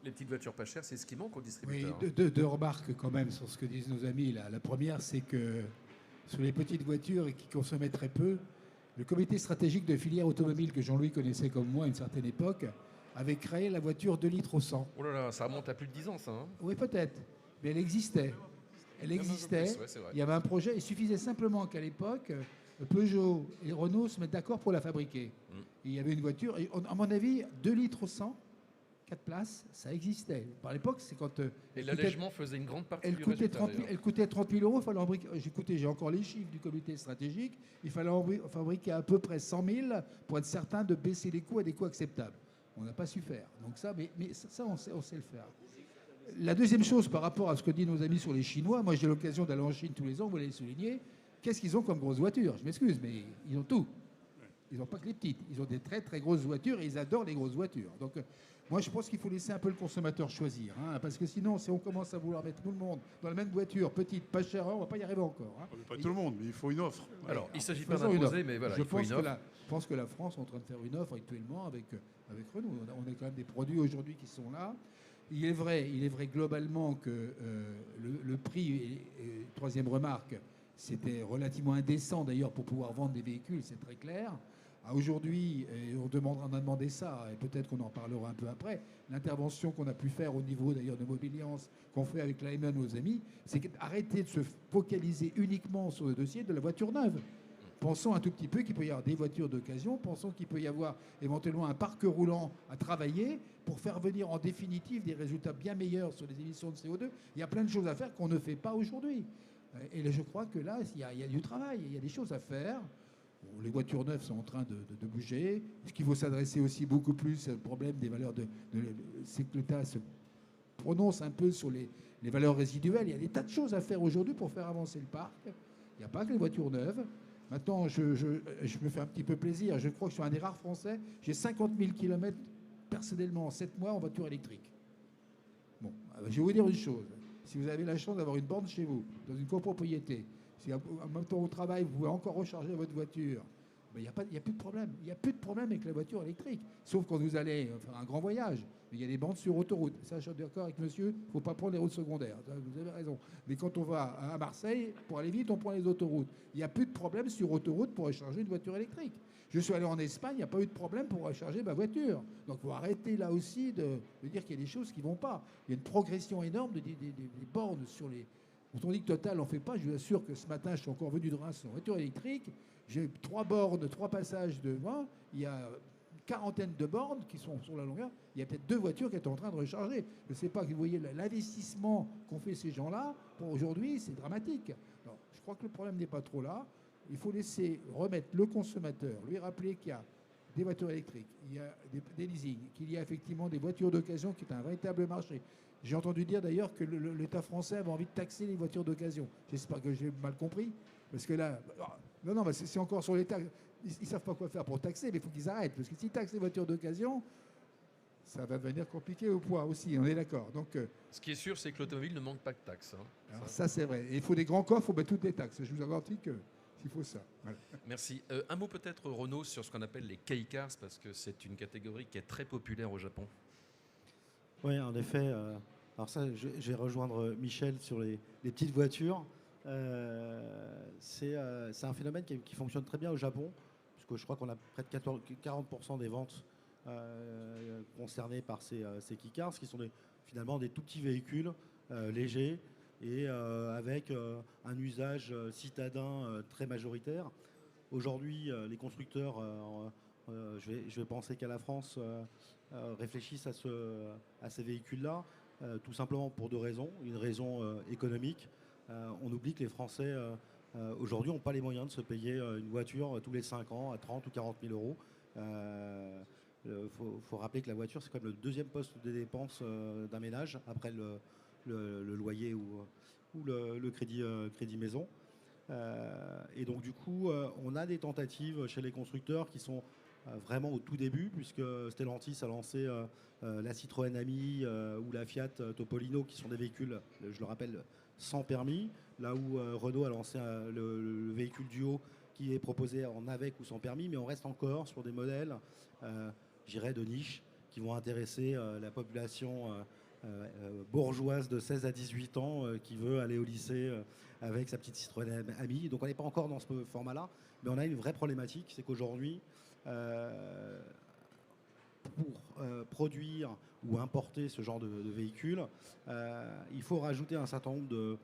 [SPEAKER 1] Les petites voitures pas chères, c'est ce qui manque aux distributeurs.
[SPEAKER 3] Oui, deux remarques quand même sur ce que disent nos amis. La première, c'est que sur les petites voitures qui consommaient très peu, le comité stratégique de filière automobile que Jean-Louis connaissait comme moi à une certaine époque avait créé la voiture 2 litres au 100.
[SPEAKER 1] Oh là là, ça remonte à plus de 10 ans, ça. Hein.
[SPEAKER 3] Oui, peut-être. Mais elle existait. Elle existait.
[SPEAKER 1] Ouais, c'est vrai.
[SPEAKER 3] Il y avait un projet. Il suffisait simplement qu'à l'époque, Peugeot et Renault se mettent d'accord pour la fabriquer. Et il y avait une voiture. Et à mon avis, 2 litres au 100, 4 places, ça existait. Par l'époque, c'est quand...
[SPEAKER 1] et l'allègement faisait une grande partie du
[SPEAKER 3] coûtait
[SPEAKER 1] résultat.
[SPEAKER 3] 30 000, elle coûtait 30 000 euros. Fallait j'ai encore les chiffres du comité stratégique. Il fallait fabriquer à peu près 100 000 pour être certain de baisser les coûts à des coûts acceptables. On n'a pas su faire. Donc ça, mais ça on sait le faire. La deuxième chose par rapport à ce que disent nos amis sur les Chinois, moi j'ai l'occasion d'aller en Chine tous les ans, vous l'avez souligné, qu'est-ce qu'ils ont comme grosses voitures? Je m'excuse, mais ils ont tout. Ils n'ont pas que les petites. Ils ont des très très grosses voitures et ils adorent les grosses voitures. Donc moi je pense qu'il faut laisser un peu le consommateur choisir. Hein, parce que sinon, si on commence à vouloir mettre tout le monde dans la même voiture, petite, pas chère, on ne va pas y arriver encore. Hein.
[SPEAKER 4] Pas tout le monde, mais il faut une offre.
[SPEAKER 1] Alors, il ne s'agit pas d'imposer, mais voilà, il faut une offre.
[SPEAKER 3] Je pense que la France est en train de faire une offre actuellement avec Renault. On a quand même des produits aujourd'hui qui sont là. Il est vrai globalement que le prix, et troisième remarque, c'était relativement indécent d'ailleurs pour pouvoir vendre des véhicules, c'est très clair. Aujourd'hui, on a demandé ça, et peut-être qu'on en parlera un peu après, l'intervention qu'on a pu faire au niveau d'ailleurs de Mobiliance, qu'on fait avec l'AME, nos amis, c'est arrêter de se focaliser uniquement sur le dossier de la voiture neuve. Pensons un tout petit peu qu'il peut y avoir des voitures d'occasion, pensons qu'il peut y avoir éventuellement un parc roulant à travailler pour faire venir en définitive des résultats bien meilleurs sur les émissions de CO2. Il y a plein de choses à faire qu'on ne fait pas aujourd'hui. Et je crois que là, il y a du travail, il y a des choses à faire. Bon, les voitures neuves sont en train de bouger. Ce qu'il faut s'adresser aussi beaucoup plus au problème des valeurs c'est que l'État se prononce un peu sur les valeurs résiduelles. Il y a des tas de choses à faire aujourd'hui pour faire avancer le parc. Il n'y a pas que les voitures neuves. Maintenant, je me fais un petit peu plaisir. Je crois que je suis un des rares Français. J'ai 50 000 km personnellement en 7 mois en voiture électrique. Bon, je vais vous dire une chose. Si vous avez la chance d'avoir une borne chez vous, dans une copropriété, si en même temps au travail, vous pouvez encore recharger votre voiture, il n'y a plus de problème. Il n'y a plus de problème avec la voiture électrique. Sauf quand vous allez faire un grand voyage. Il y a des bandes sur autoroute. Ça, je suis d'accord avec monsieur, il ne faut pas prendre les routes secondaires. Vous avez raison. Mais quand on va à Marseille, pour aller vite, on prend les autoroutes. Il n'y a plus de problème sur autoroute pour recharger une voiture électrique. Je suis allé en Espagne, il n'y a pas eu de problème pour recharger ma voiture. Donc il faut arrêter là aussi de dire qu'il y a des choses qui ne vont pas. Il y a une progression énorme des bornes sur les... Quand on dit que Total n'en fait pas, je vous assure que ce matin, je suis encore venu de Reims en voiture électrique. J'ai 3 bornes, 3 passages devant. Il y a une quarantaine de bornes qui sont sur la longueur. Il y a peut-être 2 voitures qui sont en train de recharger. Je ne sais pas, vous voyez l'investissement qu'ont fait ces gens-là. Pour aujourd'hui, c'est dramatique. Alors, je crois que le problème n'est pas trop là. Il faut laisser remettre le consommateur, lui rappeler qu'il y a des voitures électriques, il y a des leasings, qu'il y a effectivement des voitures d'occasion qui est un véritable marché. J'ai entendu dire d'ailleurs que l'État français avait envie de taxer les voitures d'occasion. J'espère que j'ai mal compris. Parce que là, non, c'est encore sur l'État. Ils ne savent pas quoi faire pour taxer, mais il faut qu'ils arrêtent. Parce que s'ils taxent les voitures d'occasion, ça va devenir compliqué au poids aussi, on est d'accord. Donc,
[SPEAKER 1] ce qui est sûr, c'est que l'automobile ne manque pas de taxes. Hein.
[SPEAKER 3] Alors ça c'est vrai. Et il faut des grands coffres, il faut mettre toutes les taxes. Je vous garantis qu'il faut ça. Voilà.
[SPEAKER 1] Merci. Un mot peut-être, Renaud, sur ce qu'on appelle les K-cars, parce que c'est une catégorie qui est très populaire au Japon.
[SPEAKER 6] Oui, en effet. Alors ça, je vais rejoindre Michel sur les petites voitures. C'est un phénomène qui fonctionne très bien au Japon, puisque je crois qu'on a près de 40% des ventes concernées par ces K-cars, qui sont finalement des tout petits véhicules légers et avec un usage citadin très majoritaire. Aujourd'hui, les constructeurs, je vais penser qu'à la France, réfléchissent à ces véhicules-là, tout simplement pour 2 raisons. Une raison économique. On oublie que les Français, aujourd'hui, n'ont pas les moyens de se payer une voiture tous les 5 ans à 30 ou 40 000 euros. Faut rappeler que la voiture, c'est quand même le 2e poste des dépenses d'un ménage, après le loyer ou le crédit maison. Et donc, du coup, on a des tentatives chez les constructeurs qui sont vraiment au tout début, puisque Stellantis a lancé la Citroën Ami ou la Fiat Topolino, qui sont des véhicules, je le rappelle, sans permis, là où Renault a lancé le véhicule Duo qui est proposé en avec ou sans permis, mais on reste encore sur des modèles, j'irais, de niche, qui vont intéresser la population bourgeoise de 16 à 18 ans qui veut aller au lycée avec sa petite Citroën Ami. Donc on n'est pas encore dans ce format-là, mais on a une vraie problématique, c'est qu'aujourd'hui, pour produire ou importer ce genre de véhicules, il faut rajouter un certain nombre de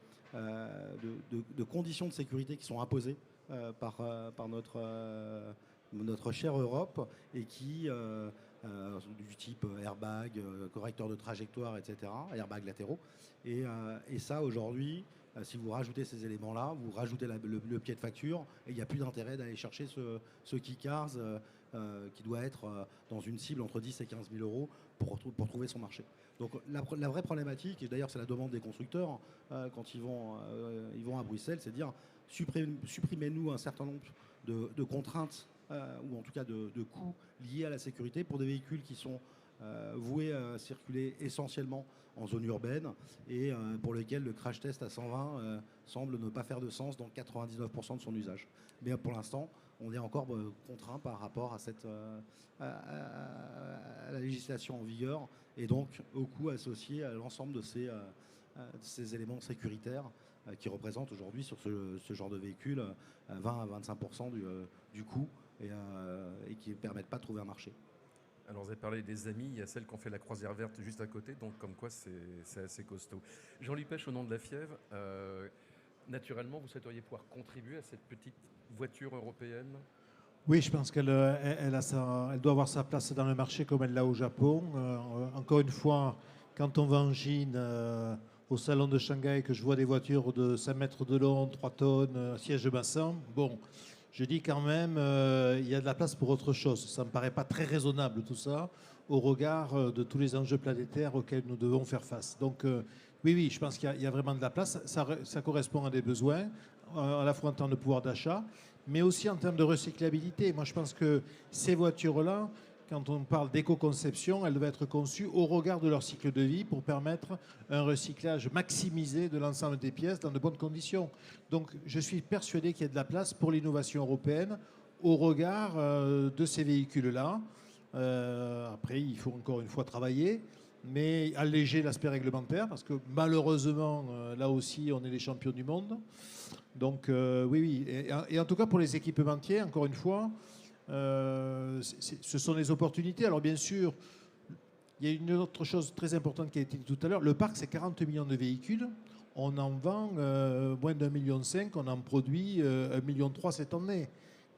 [SPEAKER 6] conditions de sécurité qui sont imposées par notre chère Europe et qui, du type airbag, correcteur de trajectoire, etc., airbag latéraux. Et ça, aujourd'hui, si vous rajoutez ces éléments-là, vous rajoutez le pied de facture, et il n'y a plus d'intérêt d'aller chercher ce K-Cars qui doit être dans une cible entre 10 et 15 000 euros pour trouver son marché. Donc la vraie problématique, et d'ailleurs c'est la demande des constructeurs quand ils vont à Bruxelles, c'est de dire supprimez-nous un certain nombre de contraintes ou en tout cas de coûts liés à la sécurité pour des véhicules qui sont voués à circuler essentiellement en zone urbaine et pour lesquels le crash test à 120 semble ne pas faire de sens dans 99% de son usage. Mais pour l'instant, on est encore contraint par rapport à la législation en vigueur et donc au coût associé à l'ensemble de ces éléments sécuritaires qui représentent aujourd'hui sur ce genre de véhicule 20 à 25% du coût et qui ne permettent pas de trouver un marché.
[SPEAKER 1] Alors vous avez parlé des amis, il y a celle qu'on fait la croisière verte juste à côté, donc comme quoi c'est assez costaud. Jean-Louis Pech, au nom de la Fièvre, naturellement vous souhaiteriez pouvoir contribuer à cette petite voiture européenne?
[SPEAKER 2] Oui, je pense elle doit avoir sa place dans le marché comme elle l'a au Japon. Encore une fois, quand on va en Chine, au salon de Shanghai, que je vois des voitures de 5 mètres de long, 3 tonnes, siège massant, bon, je dis quand même, il y a de la place pour autre chose. Ça ne me paraît pas très raisonnable tout ça, au regard de tous les enjeux planétaires auxquels nous devons faire face. Donc oui, je pense qu'il y a vraiment de la place. Ça correspond à des besoins, à la fois en termes de pouvoir d'achat, mais aussi en termes de recyclabilité. Moi, je pense que ces voitures-là, quand on parle d'éco-conception, elles doivent être conçues au regard de leur cycle de vie pour permettre un recyclage maximisé de l'ensemble des pièces dans de bonnes conditions. Donc, je suis persuadé qu'il y a de la place pour l'innovation européenne au regard de ces véhicules-là. Après, il faut encore une fois travailler, mais alléger l'aspect réglementaire, parce que malheureusement, là aussi, on est les champions du monde. Donc oui. Et en tout cas, pour les équipementiers, encore une fois, ce sont des opportunités. Alors bien sûr, il y a une autre chose très importante qui a été dit tout à l'heure. Le parc, c'est 40 millions de véhicules. On en vend moins d'1,5 million. On en produit 1,3 million cette année.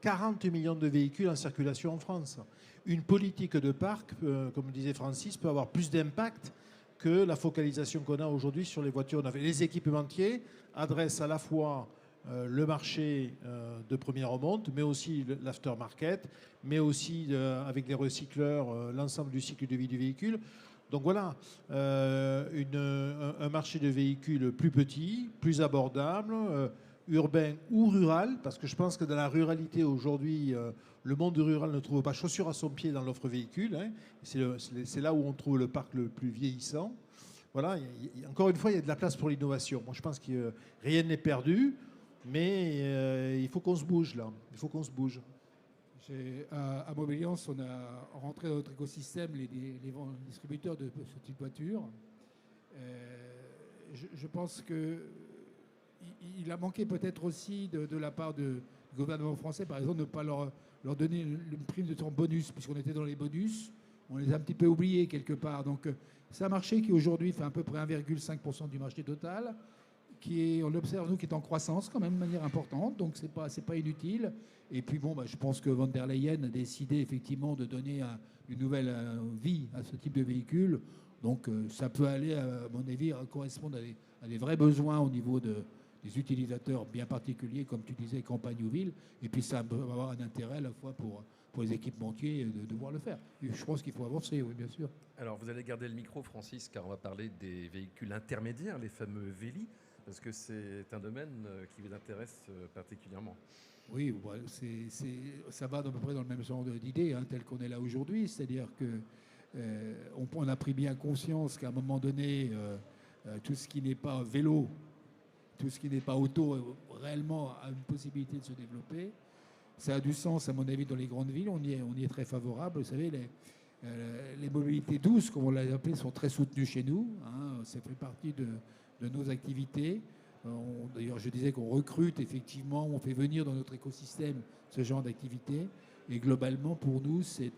[SPEAKER 2] 40 millions de véhicules en circulation en France. Une politique de parc, comme disait Francis, peut avoir plus d'impact que la focalisation qu'on a aujourd'hui sur les voitures neuves. Les équipementiers adressent à la fois le marché de première remonte, mais aussi l'aftermarket, mais aussi avec les recycleurs, l'ensemble du cycle de vie du véhicule. Donc voilà, un marché de véhicules plus petit, plus abordable, urbain ou rural, parce que je pense que dans la ruralité aujourd'hui, le monde rural ne trouve pas chaussure à son pied dans l'offre véhicule. Hein. C'est là où on trouve le parc le plus vieillissant. Voilà, encore une fois, il y a de la place pour l'innovation. Moi, je pense que rien n'est perdu, mais il faut qu'on se bouge là. Il faut qu'on se bouge.
[SPEAKER 3] À Mobiliance, on a rentré dans notre écosystème les distributeurs de ce type de voiture. Je pense qu'il a manqué peut-être aussi de la part du gouvernement français, par exemple, de ne pas leur donner une prime de temps bonus, puisqu'on était dans les bonus. On les a un petit peu oubliés quelque part. Donc c'est un marché qui aujourd'hui fait à peu près 1,5% du marché total, on observe nous qui est en croissance quand même de manière importante, donc c'est pas inutile. Et puis bon, je pense que von der Leyen a décidé effectivement de donner une nouvelle vie à ce type de véhicule. Donc ça peut aller, à mon avis, correspondre à des vrais besoins au niveau des utilisateurs bien particuliers, comme tu disais, campagne ou ville. Et puis ça peut avoir un intérêt à la fois pour les équipementiers de devoir le faire. Et je pense qu'il faut avancer, oui, bien sûr.
[SPEAKER 1] Alors vous allez garder le micro, Francis, car on va parler des véhicules intermédiaires, les fameux Véli, parce que c'est un domaine qui vous intéresse particulièrement.
[SPEAKER 3] Oui, ça va à peu près dans le même genre d'idée, tel qu'on est là aujourd'hui. C'est-à-dire qu'on a pris bien conscience qu'à un moment donné, tout ce qui n'est pas vélo, tout ce qui n'est pas auto, réellement a une possibilité de se développer. Ça a du sens, à mon avis, dans les grandes villes. On y est très favorable. Vous savez, les mobilités douces, comme on l'a appelé, sont très soutenues chez nous. Ça fait partie de nos activités. D'ailleurs, je disais qu'on recrute effectivement, on fait venir dans notre écosystème ce genre d'activité. Et globalement, pour nous, c'est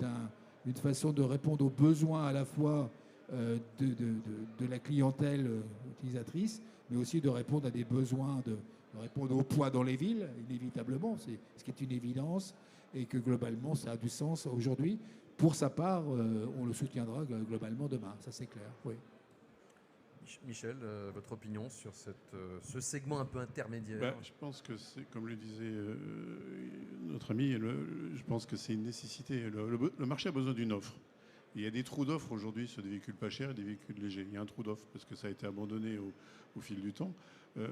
[SPEAKER 3] une façon de répondre aux besoins à la fois de la clientèle utilisatrice, mais aussi de répondre à des besoins, de répondre au poids dans les villes, inévitablement, c'est ce qui est une évidence, et que globalement, ça a du sens aujourd'hui. Pour sa part, on le soutiendra globalement demain, ça c'est clair, oui.
[SPEAKER 1] Michel, votre opinion sur ce segment un peu intermédiaire?
[SPEAKER 4] Je pense que c'est, comme le disait notre ami, je pense que c'est une nécessité. Le marché a besoin d'une offre. Il y a des trous d'offres aujourd'hui sur des véhicules pas chers et des véhicules légers. Il y a un trou d'offre parce que ça a été abandonné au fil du temps.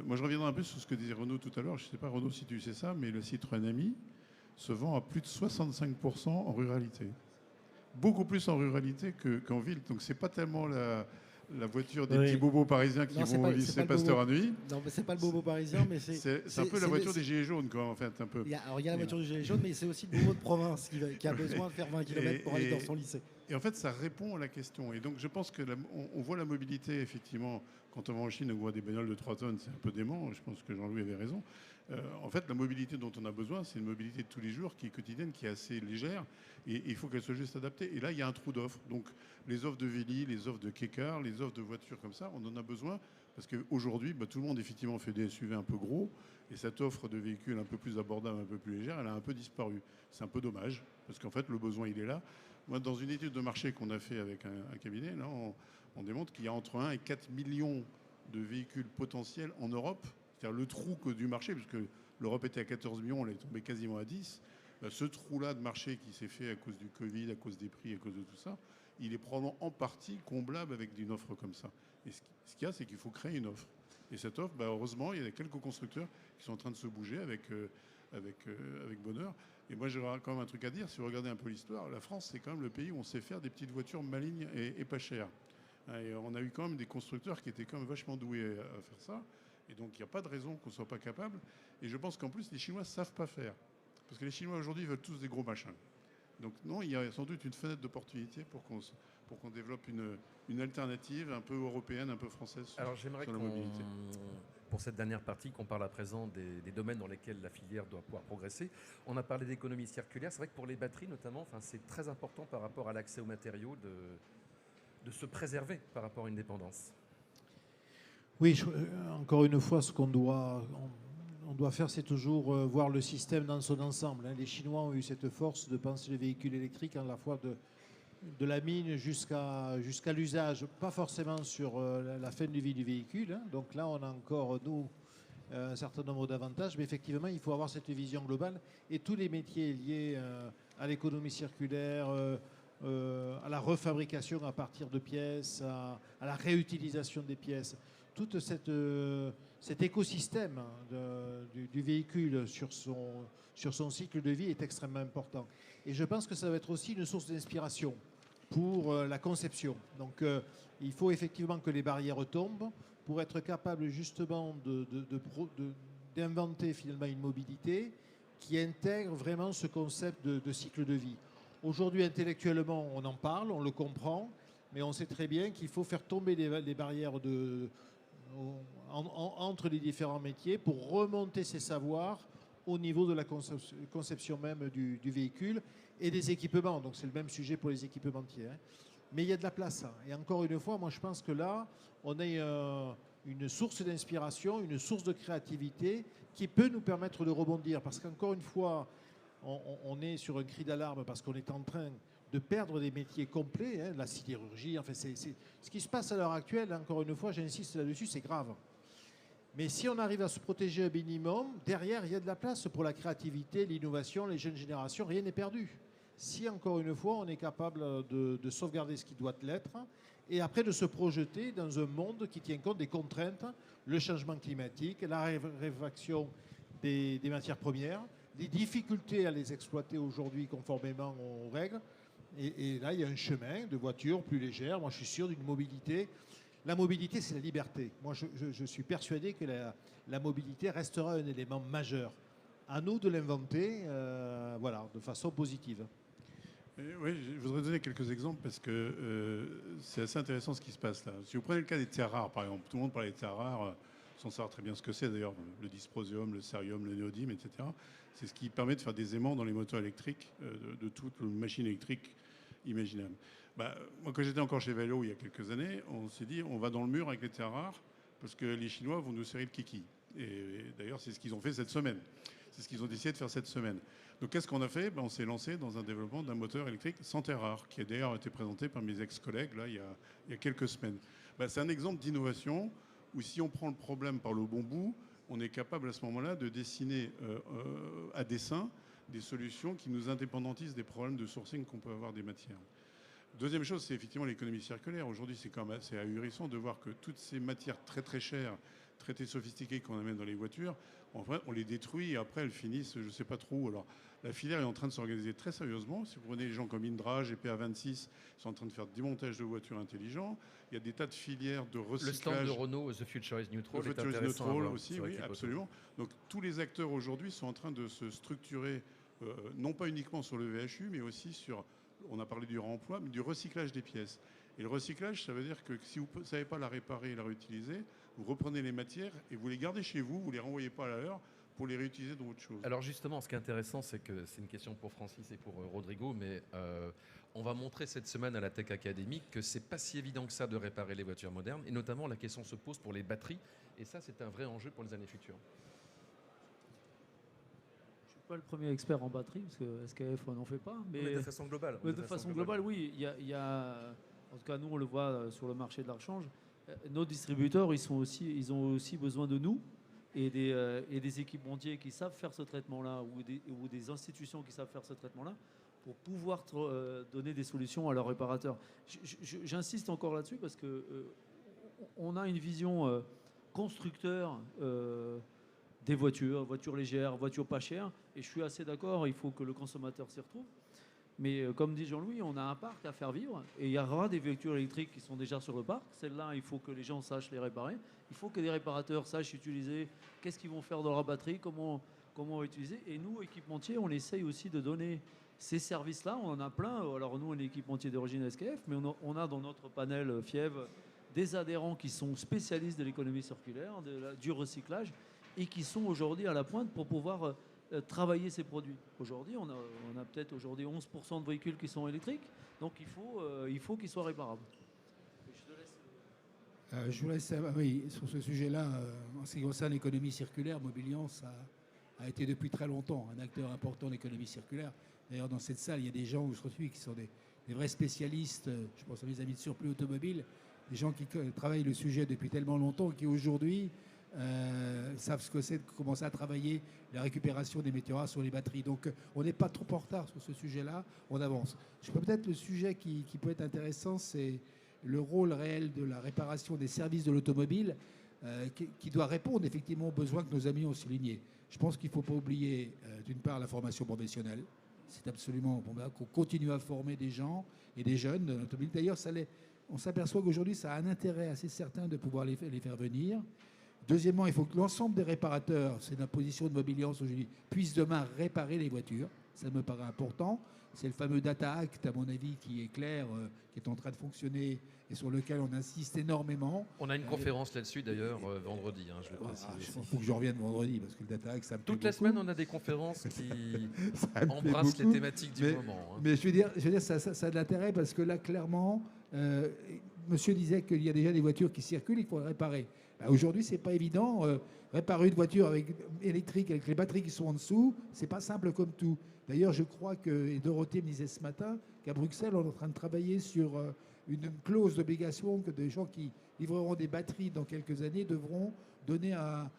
[SPEAKER 4] Moi, je reviendrai un peu sur ce que disait Renaud tout à l'heure. Je ne sais pas, Renaud, si tu sais ça, mais le Citroën Ami se vend à plus de 65% en ruralité. Beaucoup plus en ruralité qu'en ville. Donc, ce n'est pas tellement la voiture des petits bobos parisiens qui vont au lycée Pasteur à nuit.
[SPEAKER 6] Non, mais c'est pas le bobo parisien, mais
[SPEAKER 4] c'est un peu la voiture des gilets jaunes, quoi, en fait, un peu.
[SPEAKER 6] Il y a la voiture du gilet jaune, mais c'est aussi le bobo de province qui a besoin de faire 20 km pour aller dans son lycée.
[SPEAKER 4] Et en fait, ça répond à la question. Et donc, je pense que on voit la mobilité, effectivement, quand on va en Chine, on voit des bagnoles de 3 tonnes, c'est un peu dément. Je pense que Jean-Louis avait raison. En fait, la mobilité dont on a besoin, c'est une mobilité de tous les jours, qui est quotidienne, qui est assez légère. Et il faut qu'elle soit juste adaptée. Et là, il y a un trou d'offres. Donc, les offres de Véli, les offres de Kékar, les offres de voitures comme ça, on en a besoin. Parce qu'aujourd'hui, tout le monde, effectivement, fait des SUV un peu gros. Et cette offre de véhicules un peu plus abordable, un peu plus légère, elle a un peu disparu. C'est un peu dommage. Parce qu'en fait, le besoin, il est là. Moi, dans une étude de marché qu'on a fait avec un cabinet, là, on démontre qu'il y a entre 1 et 4 millions de véhicules potentiels en Europe. C'est-à-dire le trou du marché, puisque l'Europe était à 14 millions, on est tombé quasiment à 10. Ce trou-là de marché qui s'est fait à cause du Covid, à cause des prix, à cause de tout ça, il est probablement en partie comblable avec une offre comme ça. Et ce qu'il y a, c'est qu'il faut créer une offre. Et cette offre, heureusement, il y a quelques constructeurs qui sont en train de se bouger avec bonheur. Et moi, j'aurais quand même un truc à dire. Si vous regardez un peu l'histoire, la France, c'est quand même le pays où on sait faire des petites voitures malignes et pas chères. Et on a eu quand même des constructeurs qui étaient quand même vachement doués à faire ça. Et donc, il n'y a pas de raison qu'on ne soit pas capable. Et je pense qu'en plus, les Chinois ne savent pas faire. Parce que les Chinois, aujourd'hui, veulent tous des gros machins. Donc, non, il y a sans doute une fenêtre d'opportunité pour qu'on développe une alternative un peu européenne, un peu française sur,
[SPEAKER 1] Alors j'aimerais
[SPEAKER 4] sur la mobilité.
[SPEAKER 1] pour cette dernière partie, qu'on parle à présent des domaines dans lesquels la filière doit pouvoir progresser. On a parlé d'économie circulaire. C'est vrai que pour les batteries notamment, c'est très important par rapport à l'accès aux matériaux de se préserver par rapport à une dépendance.
[SPEAKER 2] Oui, encore une fois, ce qu'on doit faire, c'est toujours voir le système dans son ensemble. Les Chinois ont eu cette force de penser les véhicules électriques à la fois de la mine jusqu'à l'usage, pas forcément sur la fin de vie du véhicule. Donc là, on a encore, nous, un certain nombre d'avantages. Mais effectivement, il faut avoir cette vision globale. Et tous les métiers liés à l'économie circulaire, à la refabrication à partir de pièces, à la réutilisation des pièces, tout cet écosystème du véhicule sur son cycle de vie est extrêmement important. Et je pense que ça va être aussi une source d'inspiration pour la conception. Donc il faut effectivement que les barrières tombent pour être capable justement d'inventer finalement une mobilité qui intègre vraiment ce concept de cycle de vie. Aujourd'hui, intellectuellement, on en parle, on le comprend, mais on sait très bien qu'il faut faire tomber les barrières entre les différents métiers pour remonter ces savoirs au niveau de la conception même du véhicule et des équipements. Donc c'est le même sujet pour les équipementiers. Mais il y a de la place. Et encore une fois, moi je pense que là, on a une source d'inspiration, une source de créativité qui peut nous permettre de rebondir. Parce qu'encore une fois, on est sur un cri d'alarme parce qu'on est en train de perdre des métiers complets, la sidérurgie. Enfin, ce qui se passe à l'heure actuelle, encore une fois, j'insiste là-dessus, c'est grave. Mais si on arrive à se protéger un minimum, derrière, il y a de la place pour la créativité, l'innovation, les jeunes générations, rien n'est perdu. Si, encore une fois, on est capable de sauvegarder ce qui doit l'être, et après de se projeter dans un monde qui tient compte des contraintes, le changement climatique, la raréfaction des matières premières, les difficultés à les exploiter aujourd'hui conformément aux règles. Et là, il y a un chemin de voitures plus légères. Moi, je suis sûr d'une mobilité. La mobilité, c'est la liberté. Moi, je suis persuadé que la mobilité restera un élément majeur. À nous de l'inventer de façon positive.
[SPEAKER 4] Oui, je voudrais donner quelques exemples parce que c'est assez intéressant ce qui se passe là. Si vous prenez le cas des terres rares, par exemple, tout le monde parlait des terres rares, sans savoir très bien ce que c'est d'ailleurs, le dysprosium, le cérium, le néodyme, etc. C'est ce qui permet de faire des aimants dans les moteurs électriques, de toute machine électrique imaginable. Moi, quand j'étais encore chez Valeo il y a quelques années, on s'est dit on va dans le mur avec les terres rares parce que les Chinois vont nous serrer le kiki. Et d'ailleurs, c'est ce qu'ils ont fait cette semaine. C'est ce qu'ils ont décidé de faire cette semaine. Donc, qu'est-ce qu'on a fait ? On s'est lancé dans un développement d'un moteur électrique sans terres rares, qui a d'ailleurs été présenté par mes ex-collègues là, il y a quelques semaines. C'est un exemple d'innovation où si on prend le problème par le bon bout, on est capable à ce moment-là de dessiner à dessein des solutions qui nous indépendantisent des problèmes de sourcing qu'on peut avoir des matières. Deuxième chose, c'est effectivement l'économie circulaire. Aujourd'hui, c'est quand même assez ahurissant de voir que toutes ces matières très très chères, très sophistiquées qu'on amène dans les voitures, en fait, on les détruit et après elles finissent, je ne sais pas trop. Alors, la filière est en train de s'organiser très sérieusement. Si vous prenez les gens comme Indra, GPA26, ils sont en train de faire des démontages de voitures intelligents. Il y a des tas de filières de recyclage.
[SPEAKER 1] Le stand de Renault, The Future is Neutral,
[SPEAKER 4] est intéressant à voir
[SPEAKER 1] aussi,
[SPEAKER 4] oui, absolument. Donc tous les acteurs aujourd'hui sont en train de se structurer, non pas uniquement sur le VHU, mais aussi sur on a parlé du réemploi, mais du recyclage des pièces. Et le recyclage, ça veut dire que si vous ne savez pas la réparer et la réutiliser, vous reprenez les matières et vous les gardez chez vous, vous ne les renvoyez pas à l'heure pour les réutiliser dans autre chose.
[SPEAKER 1] Alors justement, ce qui est intéressant, c'est que c'est une question pour Francis et pour Rodrigo, mais on va montrer cette semaine à la Tech Academy que c'est pas si évident que ça de réparer les voitures modernes, et notamment la question se pose pour les batteries, et ça c'est un vrai enjeu pour les années futures.
[SPEAKER 5] Je suis pas le premier expert en batterie, parce que SKF on n'en fait pas, mais
[SPEAKER 1] de façon globale.
[SPEAKER 5] de façon globale, oui. Il y a, en tout cas, nous on le voit sur le marché de la rechange. Nos distributeurs, ils ont aussi besoin de nous et des équipementiers qui savent faire ce traitement-là ou des institutions qui savent faire ce traitement-là pour pouvoir donner des solutions à leurs réparateurs. J'insiste encore là-dessus parce que on a une vision constructeur des voitures légères, voitures pas chères, et je suis assez d'accord, il faut que le consommateur s'y retrouve. Mais comme dit Jean-Louis, on a un parc à faire vivre et il y aura des voitures électriques qui sont déjà sur le parc. Celles-là, il faut que les gens sachent les réparer. Il faut que les réparateurs sachent utiliser, qu'est-ce qu'ils vont faire dans leur batterie, comment utiliser. Et nous, équipementiers, on essaye aussi de donner ces services-là. On en a plein. Alors nous, on est équipementier d'origine SKF, mais on a dans notre panel FIEV des adhérents qui sont spécialistes de l'économie circulaire, du recyclage, et qui sont aujourd'hui à la pointe pour pouvoir travailler ces produits. Aujourd'hui, on a peut-être aujourd'hui 11% de véhicules qui sont électriques, donc il faut qu'ils soient réparables.
[SPEAKER 3] Je vous laisse, oui, sur ce sujet-là, en ce qui concerne l'économie circulaire, Mobiliance a été depuis très longtemps un acteur important de l'économie circulaire. D'ailleurs, dans cette salle, il y a des gens où je suis qui sont des vrais spécialistes, je pense à mes amis de Surplus Automobile, des gens qui travaillent le sujet depuis tellement longtemps, qui aujourd'hui savent ce que c'est de commencer à travailler la récupération des météores sur les batteries. Donc on n'est pas trop en retard sur ce sujet-là, on avance. Je peux peut-être le sujet qui peut être intéressant, c'est le rôle réel de la réparation des services de l'automobile qui doit répondre effectivement aux besoins que nos amis ont soulignés. Je pense qu'il ne faut pas oublier d'une part la formation professionnelle. C'est absolument bon, qu'on continue à former des gens et des jeunes de l'automobile. D'ailleurs, on s'aperçoit qu'aujourd'hui, ça a un intérêt assez certain de pouvoir les faire venir. Deuxièmement, il faut que l'ensemble des réparateurs, c'est la position de Mobiliance aujourd'hui, puissent demain réparer les voitures. Ça me paraît important. C'est le fameux Data Act, à mon avis, qui est clair, qui est en train de fonctionner et sur lequel on insiste énormément.
[SPEAKER 1] On a une conférence là-dessus d'ailleurs vendredi, je le précise.
[SPEAKER 3] Il faut que je revienne vendredi parce que le Data Act, ça me plaît
[SPEAKER 1] Toute la
[SPEAKER 3] beaucoup.
[SPEAKER 1] semaine, on a des conférences qui embrassent les thématiques du moment.
[SPEAKER 3] Mais je veux dire ça a de l'intérêt parce que là, clairement, monsieur disait qu'il y a déjà des voitures qui circulent et qu'il faut les réparer. Aujourd'hui, c'est pas évident. Réparer une voiture électrique avec les batteries qui sont en dessous, c'est pas simple comme tout. D'ailleurs, je crois que, et Dorothée me disait ce matin, qu'à Bruxelles, on est en train de travailler sur une clause d'obligation que des gens qui livreront des batteries dans quelques années devront donner un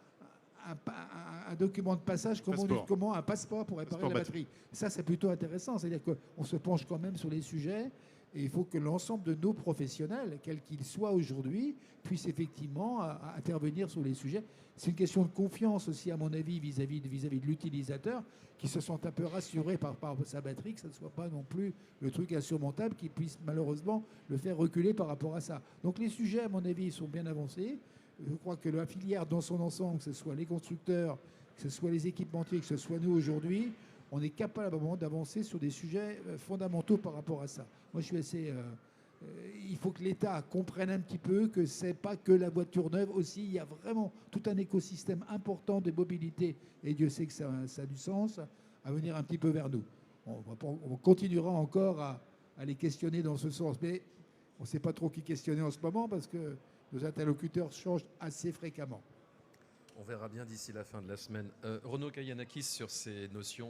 [SPEAKER 3] document de passage, un passeport pour réparer la batterie. Ça, c'est plutôt intéressant. C'est-à-dire qu'on se penche quand même sur les sujets. Et il faut que l'ensemble de nos professionnels, quels qu'ils soient aujourd'hui, puissent effectivement intervenir sur les sujets. C'est une question de confiance aussi, à mon avis, vis-à-vis de l'utilisateur, qui se sent un peu rassuré par sa batterie, que ça ne soit pas non plus le truc insurmontable qui puisse malheureusement le faire reculer par rapport à ça. Donc les sujets, à mon avis, sont bien avancés. Je crois que la filière dans son ensemble, que ce soit les constructeurs, que ce soit les équipementiers, que ce soit nous aujourd'hui, on est capable d'avancer sur des sujets fondamentaux par rapport à ça. Moi, je suis assez... il faut que l'État comprenne un petit peu que ce n'est pas que la voiture neuve aussi. Il y a vraiment tout un écosystème important de mobilité, et Dieu sait que ça a du sens, à venir un petit peu vers nous. On continuera encore à les questionner dans ce sens. Mais on ne sait pas trop qui questionner en ce moment parce que nos interlocuteurs changent assez fréquemment.
[SPEAKER 1] On verra bien d'ici la fin de la semaine. Renaud Kayanakis, sur ces notions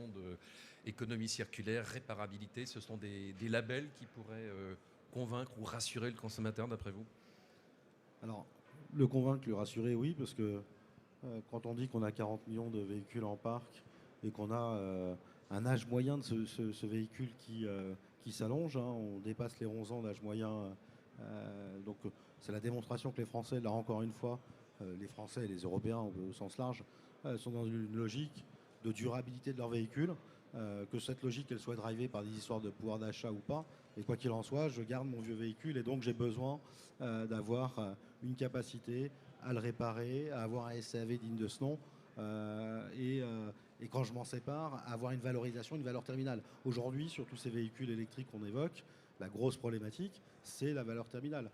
[SPEAKER 1] d'économie circulaire, réparabilité, ce sont des labels qui pourraient convaincre ou rassurer le consommateur, d'après vous?
[SPEAKER 6] Alors, le convaincre, le rassurer, oui, parce que quand on dit qu'on a 40 millions de véhicules en parc et qu'on a un âge moyen de ce véhicule qui s'allonge, on dépasse les 11 ans d'âge moyen. Donc, c'est la démonstration que les Français, là encore une fois, les Français et les Européens au sens large, sont dans une logique de durabilité de leur véhicule, que cette logique elle soit drivée par des histoires de pouvoir d'achat ou pas. Et quoi qu'il en soit, je garde mon vieux véhicule et donc j'ai besoin d'avoir une capacité à le réparer, à avoir un SAV digne de ce nom et Et quand je m'en sépare, avoir une valorisation, une valeur terminale. Aujourd'hui, sur tous ces véhicules électriques qu'on évoque, la grosse problématique, c'est la valeur terminale.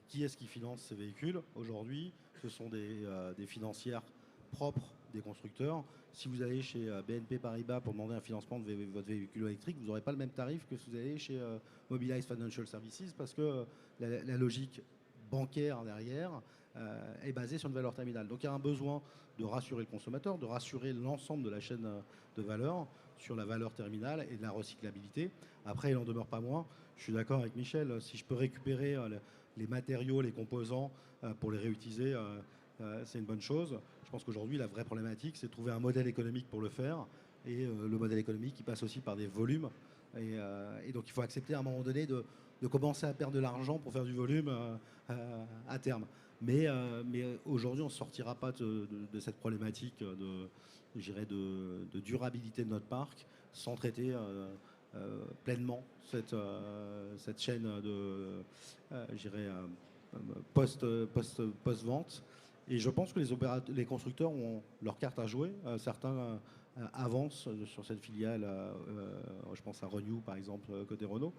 [SPEAKER 6] Qui est-ce qui finance ces véhicules? Aujourd'hui, ce sont des financières propres des constructeurs. Si vous allez chez BNP Paribas pour demander un financement de votre véhicule électrique, vous n'aurez pas le même tarif que si vous allez chez Mobilize Financial Services, parce que la logique bancaire derrière est basée sur une valeur terminale. Donc il y a un besoin de rassurer le consommateur, de rassurer l'ensemble de la chaîne de valeur sur la valeur terminale et de la recyclabilité. Après, il n'en demeure pas moins. Je suis d'accord avec Michel, si je peux récupérer les matériaux, les composants pour les réutiliser, c'est une bonne chose. Je pense qu'aujourd'hui, la vraie problématique, c'est de trouver un modèle économique pour le faire. Et le modèle économique, il passe aussi par des volumes. Et donc, il faut accepter à un moment donné de commencer à perdre de l'argent pour faire du volume à terme. Mais aujourd'hui, on ne sortira pas de cette problématique de durabilité de notre parc sans traiter pleinement cette chaîne de post-vente. Et je pense que les constructeurs ont leur carte à jouer. Certains avancent sur cette filiale. Je pense à Renew, par exemple, côté Renault.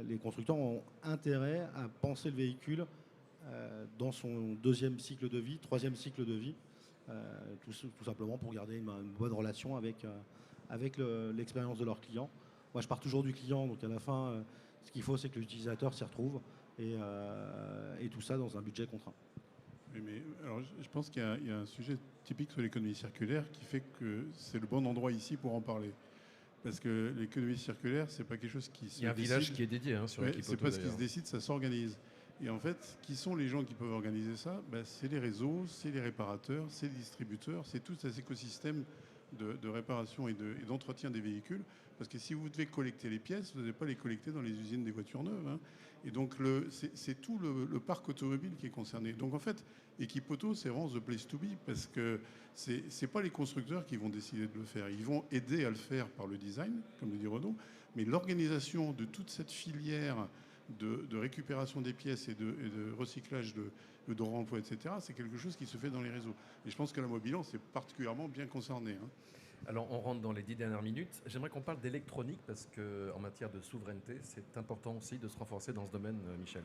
[SPEAKER 6] Les constructeurs ont intérêt à penser le véhicule dans son deuxième cycle de vie, troisième cycle de vie, tout simplement pour garder une bonne relation avec l'expérience de leurs clients. Moi, je pars toujours du client, donc à la fin, ce qu'il faut, c'est que l'utilisateur s'y retrouve et tout ça dans un budget contraint.
[SPEAKER 4] Mais alors, je pense qu'il y a un sujet typique sur l'économie circulaire qui fait que c'est le bon endroit ici pour en parler. Parce que l'économie circulaire, c'est pas quelque chose qui se décide.
[SPEAKER 1] Il y a un village qui est dédié sur l'équipe auto.
[SPEAKER 4] C'est pas ce qui se décide, ça s'organise. Et en fait, qui sont les gens qui peuvent organiser ça? C'est les réseaux, c'est les réparateurs, c'est les distributeurs, c'est tout cet écosystème de réparation et d'entretien des véhicules. Parce que si vous devez collecter les pièces, vous n'allez pas les collecter dans les usines des voitures neuves. Et donc, c'est tout le parc automobile qui est concerné. Donc, en fait, Équipe Auto, c'est vraiment the place to be, parce que c'est pas les constructeurs qui vont décider de le faire. Ils vont aider à le faire par le design, comme le dit Renaud, mais l'organisation de toute cette filière de récupération des pièces et de recyclage de renvoi, etc., c'est quelque chose qui se fait dans les réseaux. Et je pense que la Mobilance est particulièrement bien concernée.
[SPEAKER 1] Alors, on rentre dans les 10 dernières minutes. J'aimerais qu'on parle d'électronique parce qu'en matière de souveraineté, c'est important aussi de se renforcer dans ce domaine, Michel.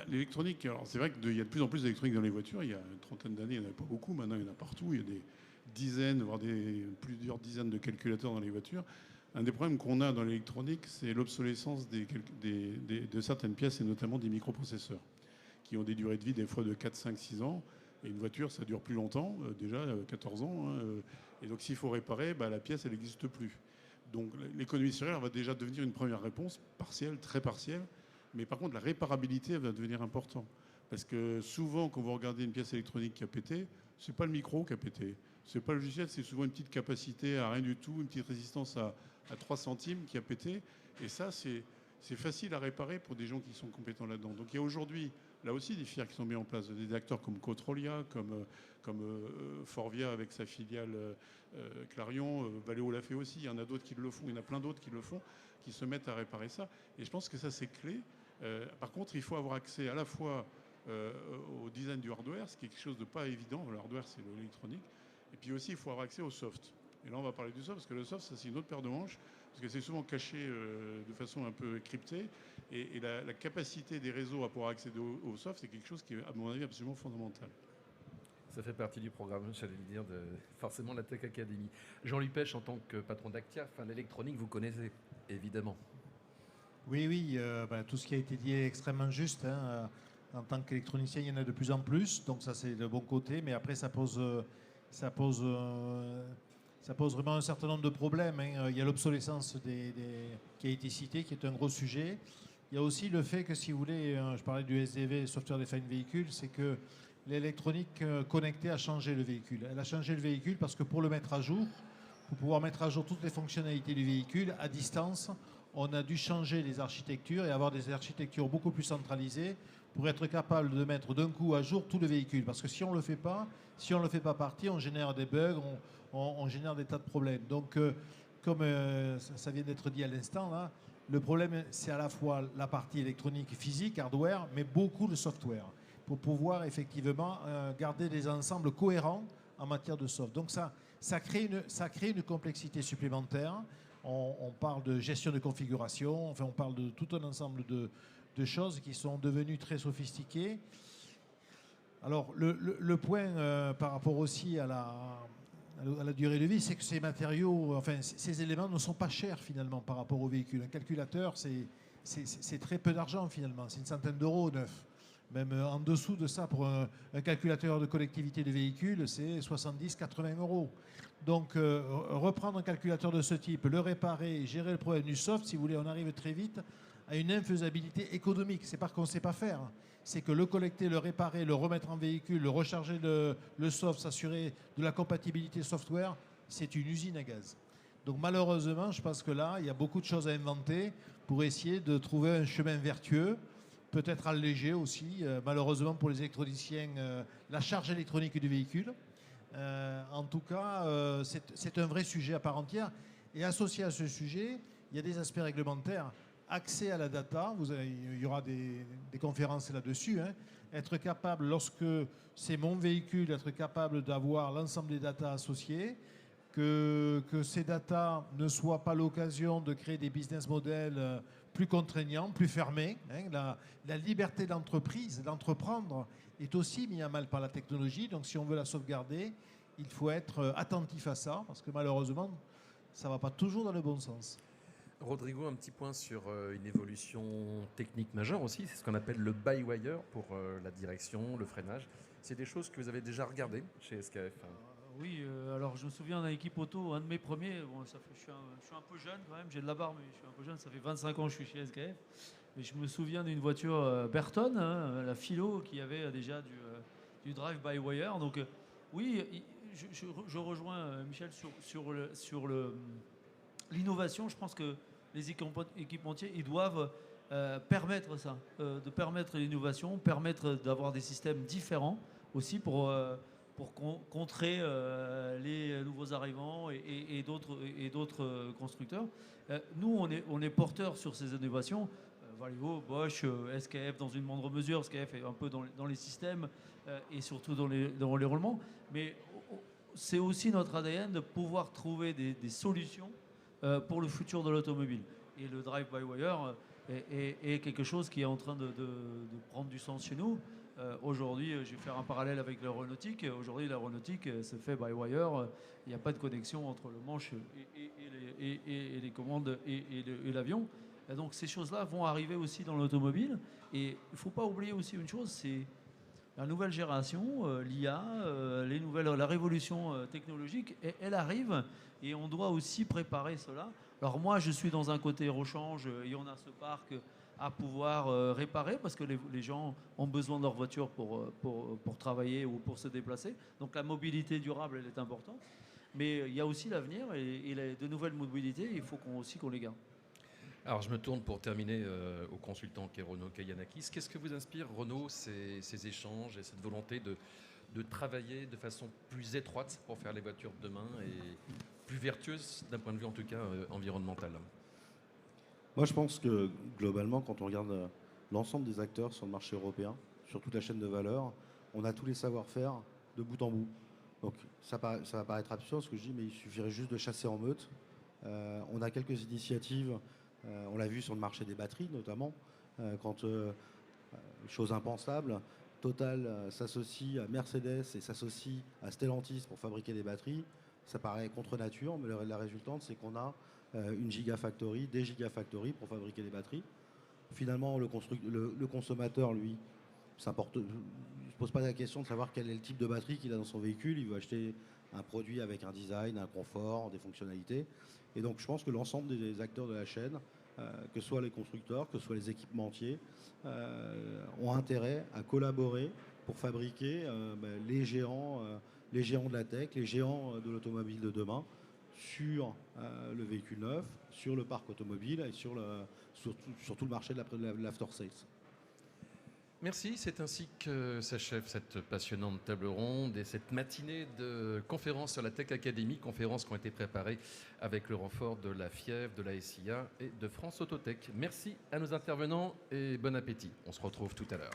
[SPEAKER 4] L'électronique, alors c'est vrai qu'il y a de plus en plus d'électronique dans les voitures. Il y a une trentaine d'années, il n'y en avait pas beaucoup. Maintenant, il y en a partout. Il y a des dizaines, voire plusieurs dizaines de calculateurs dans les voitures. Un des problèmes qu'on a dans l'électronique, c'est l'obsolescence de certaines pièces, et notamment des microprocesseurs, qui ont des durées de vie des fois de 4, 5, 6 ans. Et une voiture, ça dure plus longtemps, déjà 14 ans. Et donc s'il faut réparer, la pièce, elle n'existe plus. Donc l'économie circulaire va déjà devenir une première réponse, partielle, très partielle. Mais par contre, la réparabilité va devenir importante. Parce que souvent, quand vous regardez une pièce électronique qui a pété, ce n'est pas le micro qui a pété. Ce n'est pas le logiciel, c'est souvent une petite capacité à rien du tout, une petite résistance à 3 centimes qui a pété. Et ça, c'est facile à réparer pour des gens qui sont compétents là-dedans. Donc il y a aujourd'hui, là aussi, des filières qui sont mises en place. Des acteurs comme Cotrolia, comme Forvia avec sa filiale Clarion, Valeo l'a fait aussi. Il y en a d'autres qui le font. Il y en a plein d'autres qui le font, qui se mettent à réparer ça. Et je pense que ça, c'est clé. Par contre, il faut avoir accès à la fois au design du hardware, ce qui est quelque chose de pas évident. Le hardware, c'est l'électronique. Et puis aussi, il faut avoir accès au soft. Et là, on va parler du soft, parce que le soft, ça, c'est une autre paire de manches, parce que c'est souvent caché de façon un peu cryptée. Et la capacité des réseaux à pouvoir accéder au soft, c'est quelque chose qui est, à mon avis, absolument fondamental.
[SPEAKER 1] Ça fait partie du programme, j'allais le dire, forcément la Tech Academy. Jean-Louis Pech, en tant que patron d'Actia, l'électronique, vous connaissez, évidemment.
[SPEAKER 2] Oui, tout ce qui a été dit est extrêmement juste. En tant qu'électronicien, il y en a de plus en plus, donc ça c'est le bon côté, mais après ça pose vraiment un certain nombre de problèmes. Il y a l'obsolescence qui a été citée, qui est un gros sujet. Il y a aussi le fait que, si vous voulez, je parlais du SDV, Software Defined Vehicle, c'est que l'électronique connectée a changé le véhicule. Elle a changé le véhicule parce que pour le mettre à jour, pour pouvoir mettre à jour toutes les fonctionnalités du véhicule à distance, on a dû changer les architectures et avoir des architectures beaucoup plus centralisées pour être capable de mettre d'un coup à jour tout le véhicule. Parce que si on ne le fait pas, partie, on génère des bugs, on génère des tas de problèmes. Donc, comme ça vient d'être dit à l'instant, là, le problème, c'est à la fois la partie électronique physique, hardware, mais beaucoup le software, pour pouvoir effectivement garder des ensembles cohérents en matière de soft. Donc ça crée une complexité supplémentaire. On parle de gestion de configuration, enfin on parle de tout un ensemble de choses qui sont devenues très sophistiquées. Alors le point par rapport aussi à la durée de vie, c'est que ces matériaux, enfin ces éléments ne sont pas chers finalement par rapport au véhicule. Un calculateur, c'est très peu d'argent finalement, c'est une centaine d'euros neuf. Même en dessous de ça, pour un calculateur de collectivité de véhicule, c'est 70-80 euros. Donc reprendre un calculateur de ce type, le réparer, gérer le problème du soft, si vous voulez, on arrive très vite à une infaisabilité économique. C'est pas qu'on ne sait pas faire, c'est que le collecter, le réparer, le remettre en véhicule, le recharger le soft, s'assurer de la compatibilité software, c'est une usine à gaz. Donc malheureusement, je pense que là, il y a beaucoup de choses à inventer pour essayer de trouver un chemin vertueux, peut-être allégé aussi, malheureusement pour les électroniciens, la charge électronique du véhicule. En tout cas, c'est un vrai sujet à part entière. Et associé à ce sujet, il y a des aspects réglementaires. Accès à la data, il y aura des conférences là-dessus. Être capable, lorsque c'est mon véhicule, être capable d'avoir l'ensemble des datas associées, que ces datas ne soient pas l'occasion de créer des business models plus contraignants, plus fermés. La liberté d'entreprise, d'entreprendre, est aussi mise à mal par la technologie. Donc si on veut la sauvegarder, il faut être attentif à ça, parce que malheureusement, ça ne va pas toujours dans le bon sens.
[SPEAKER 1] Rodrigo, un petit point sur une évolution technique majeure aussi, c'est ce qu'on appelle le by-wire pour la direction, le freinage. C'est des choses que vous avez déjà regardées chez SKF?
[SPEAKER 5] Oui, alors je me souviens d'un équipe auto, un de mes premiers, bon, je suis un peu jeune quand même, j'ai de la barbe, mais je suis un peu jeune, ça fait 25 ans que je suis chez SKF. Mais je me souviens d'une voiture Berton, la Philo, qui avait déjà du drive-by-wire. Donc oui, je rejoins Michel sur l'innovation. Je pense que les équipementiers, ils doivent permettre ça, de permettre l'innovation, permettre d'avoir des systèmes différents aussi pour contrer les nouveaux arrivants et d'autres constructeurs. Nous, on est porteurs sur ces innovations. Valeo, Bosch, SKF dans une moindre mesure, SKF est un peu dans les systèmes et surtout dans les roulements. Mais c'est aussi notre ADN de pouvoir trouver des solutions pour le futur de l'automobile. Et le drive-by-wire est quelque chose qui est en train de prendre du sens chez nous. Aujourd'hui, je vais faire un parallèle avec l'aéronautique. Aujourd'hui, l'aéronautique se fait by-wire. Il n'y a pas de connexion entre le manche et les commandes et l'avion. Et donc ces choses-là vont arriver aussi dans l'automobile. Et il ne faut pas oublier aussi une chose, c'est la nouvelle génération, l'IA, la révolution technologique, elle arrive et on doit aussi préparer cela. Alors moi, je suis dans un côté rechange et on a ce parc à pouvoir réparer parce que les gens ont besoin de leur voiture pour travailler ou pour se déplacer. Donc la mobilité durable, elle est importante. Mais il y a aussi l'avenir et de nouvelles mobilités, il faut aussi qu'on les garde.
[SPEAKER 1] Alors je me tourne pour terminer au consultant qui est Renaud Kayanakis. Qu'est-ce que vous inspire, Renaud, ces échanges et cette volonté de travailler de façon plus étroite pour faire les voitures de demain et plus vertueuses d'un point de vue en tout cas environnemental?
[SPEAKER 6] Moi, je pense que globalement, quand on regarde l'ensemble des acteurs sur le marché européen, sur toute la chaîne de valeur, on a tous les savoir-faire de bout en bout. Donc ça va paraître absurde ce que je dis, mais il suffirait juste de chasser en meute. On a quelques initiatives, on l'a vu sur le marché des batteries notamment, quand, chose impensable, Total s'associe à Mercedes et s'associe à Stellantis pour fabriquer des batteries. Ça paraît contre nature, mais la résultante, c'est qu'on a une gigafactory, des gigafactories pour fabriquer des batteries. Finalement, le consommateur, lui, ne se pose pas la question de savoir quel est le type de batterie qu'il a dans son véhicule. Il veut acheter un produit avec un design, un confort, des fonctionnalités. Et donc, je pense que l'ensemble des acteurs de la chaîne, que ce soit les constructeurs, que ce soit les équipementiers, ont intérêt à collaborer pour fabriquer les géants de la tech, les géants de l'automobile de demain, sur le véhicule neuf, sur le parc automobile et sur tout le marché de l'after-sales.
[SPEAKER 1] Merci, c'est ainsi que s'achève cette passionnante table ronde et cette matinée de conférences sur la Tech Academy, conférences qui ont été préparées avec le renfort de la FIEV, de la SIA et de France Autotech. Merci à nos intervenants et bon appétit. On se retrouve tout à l'heure.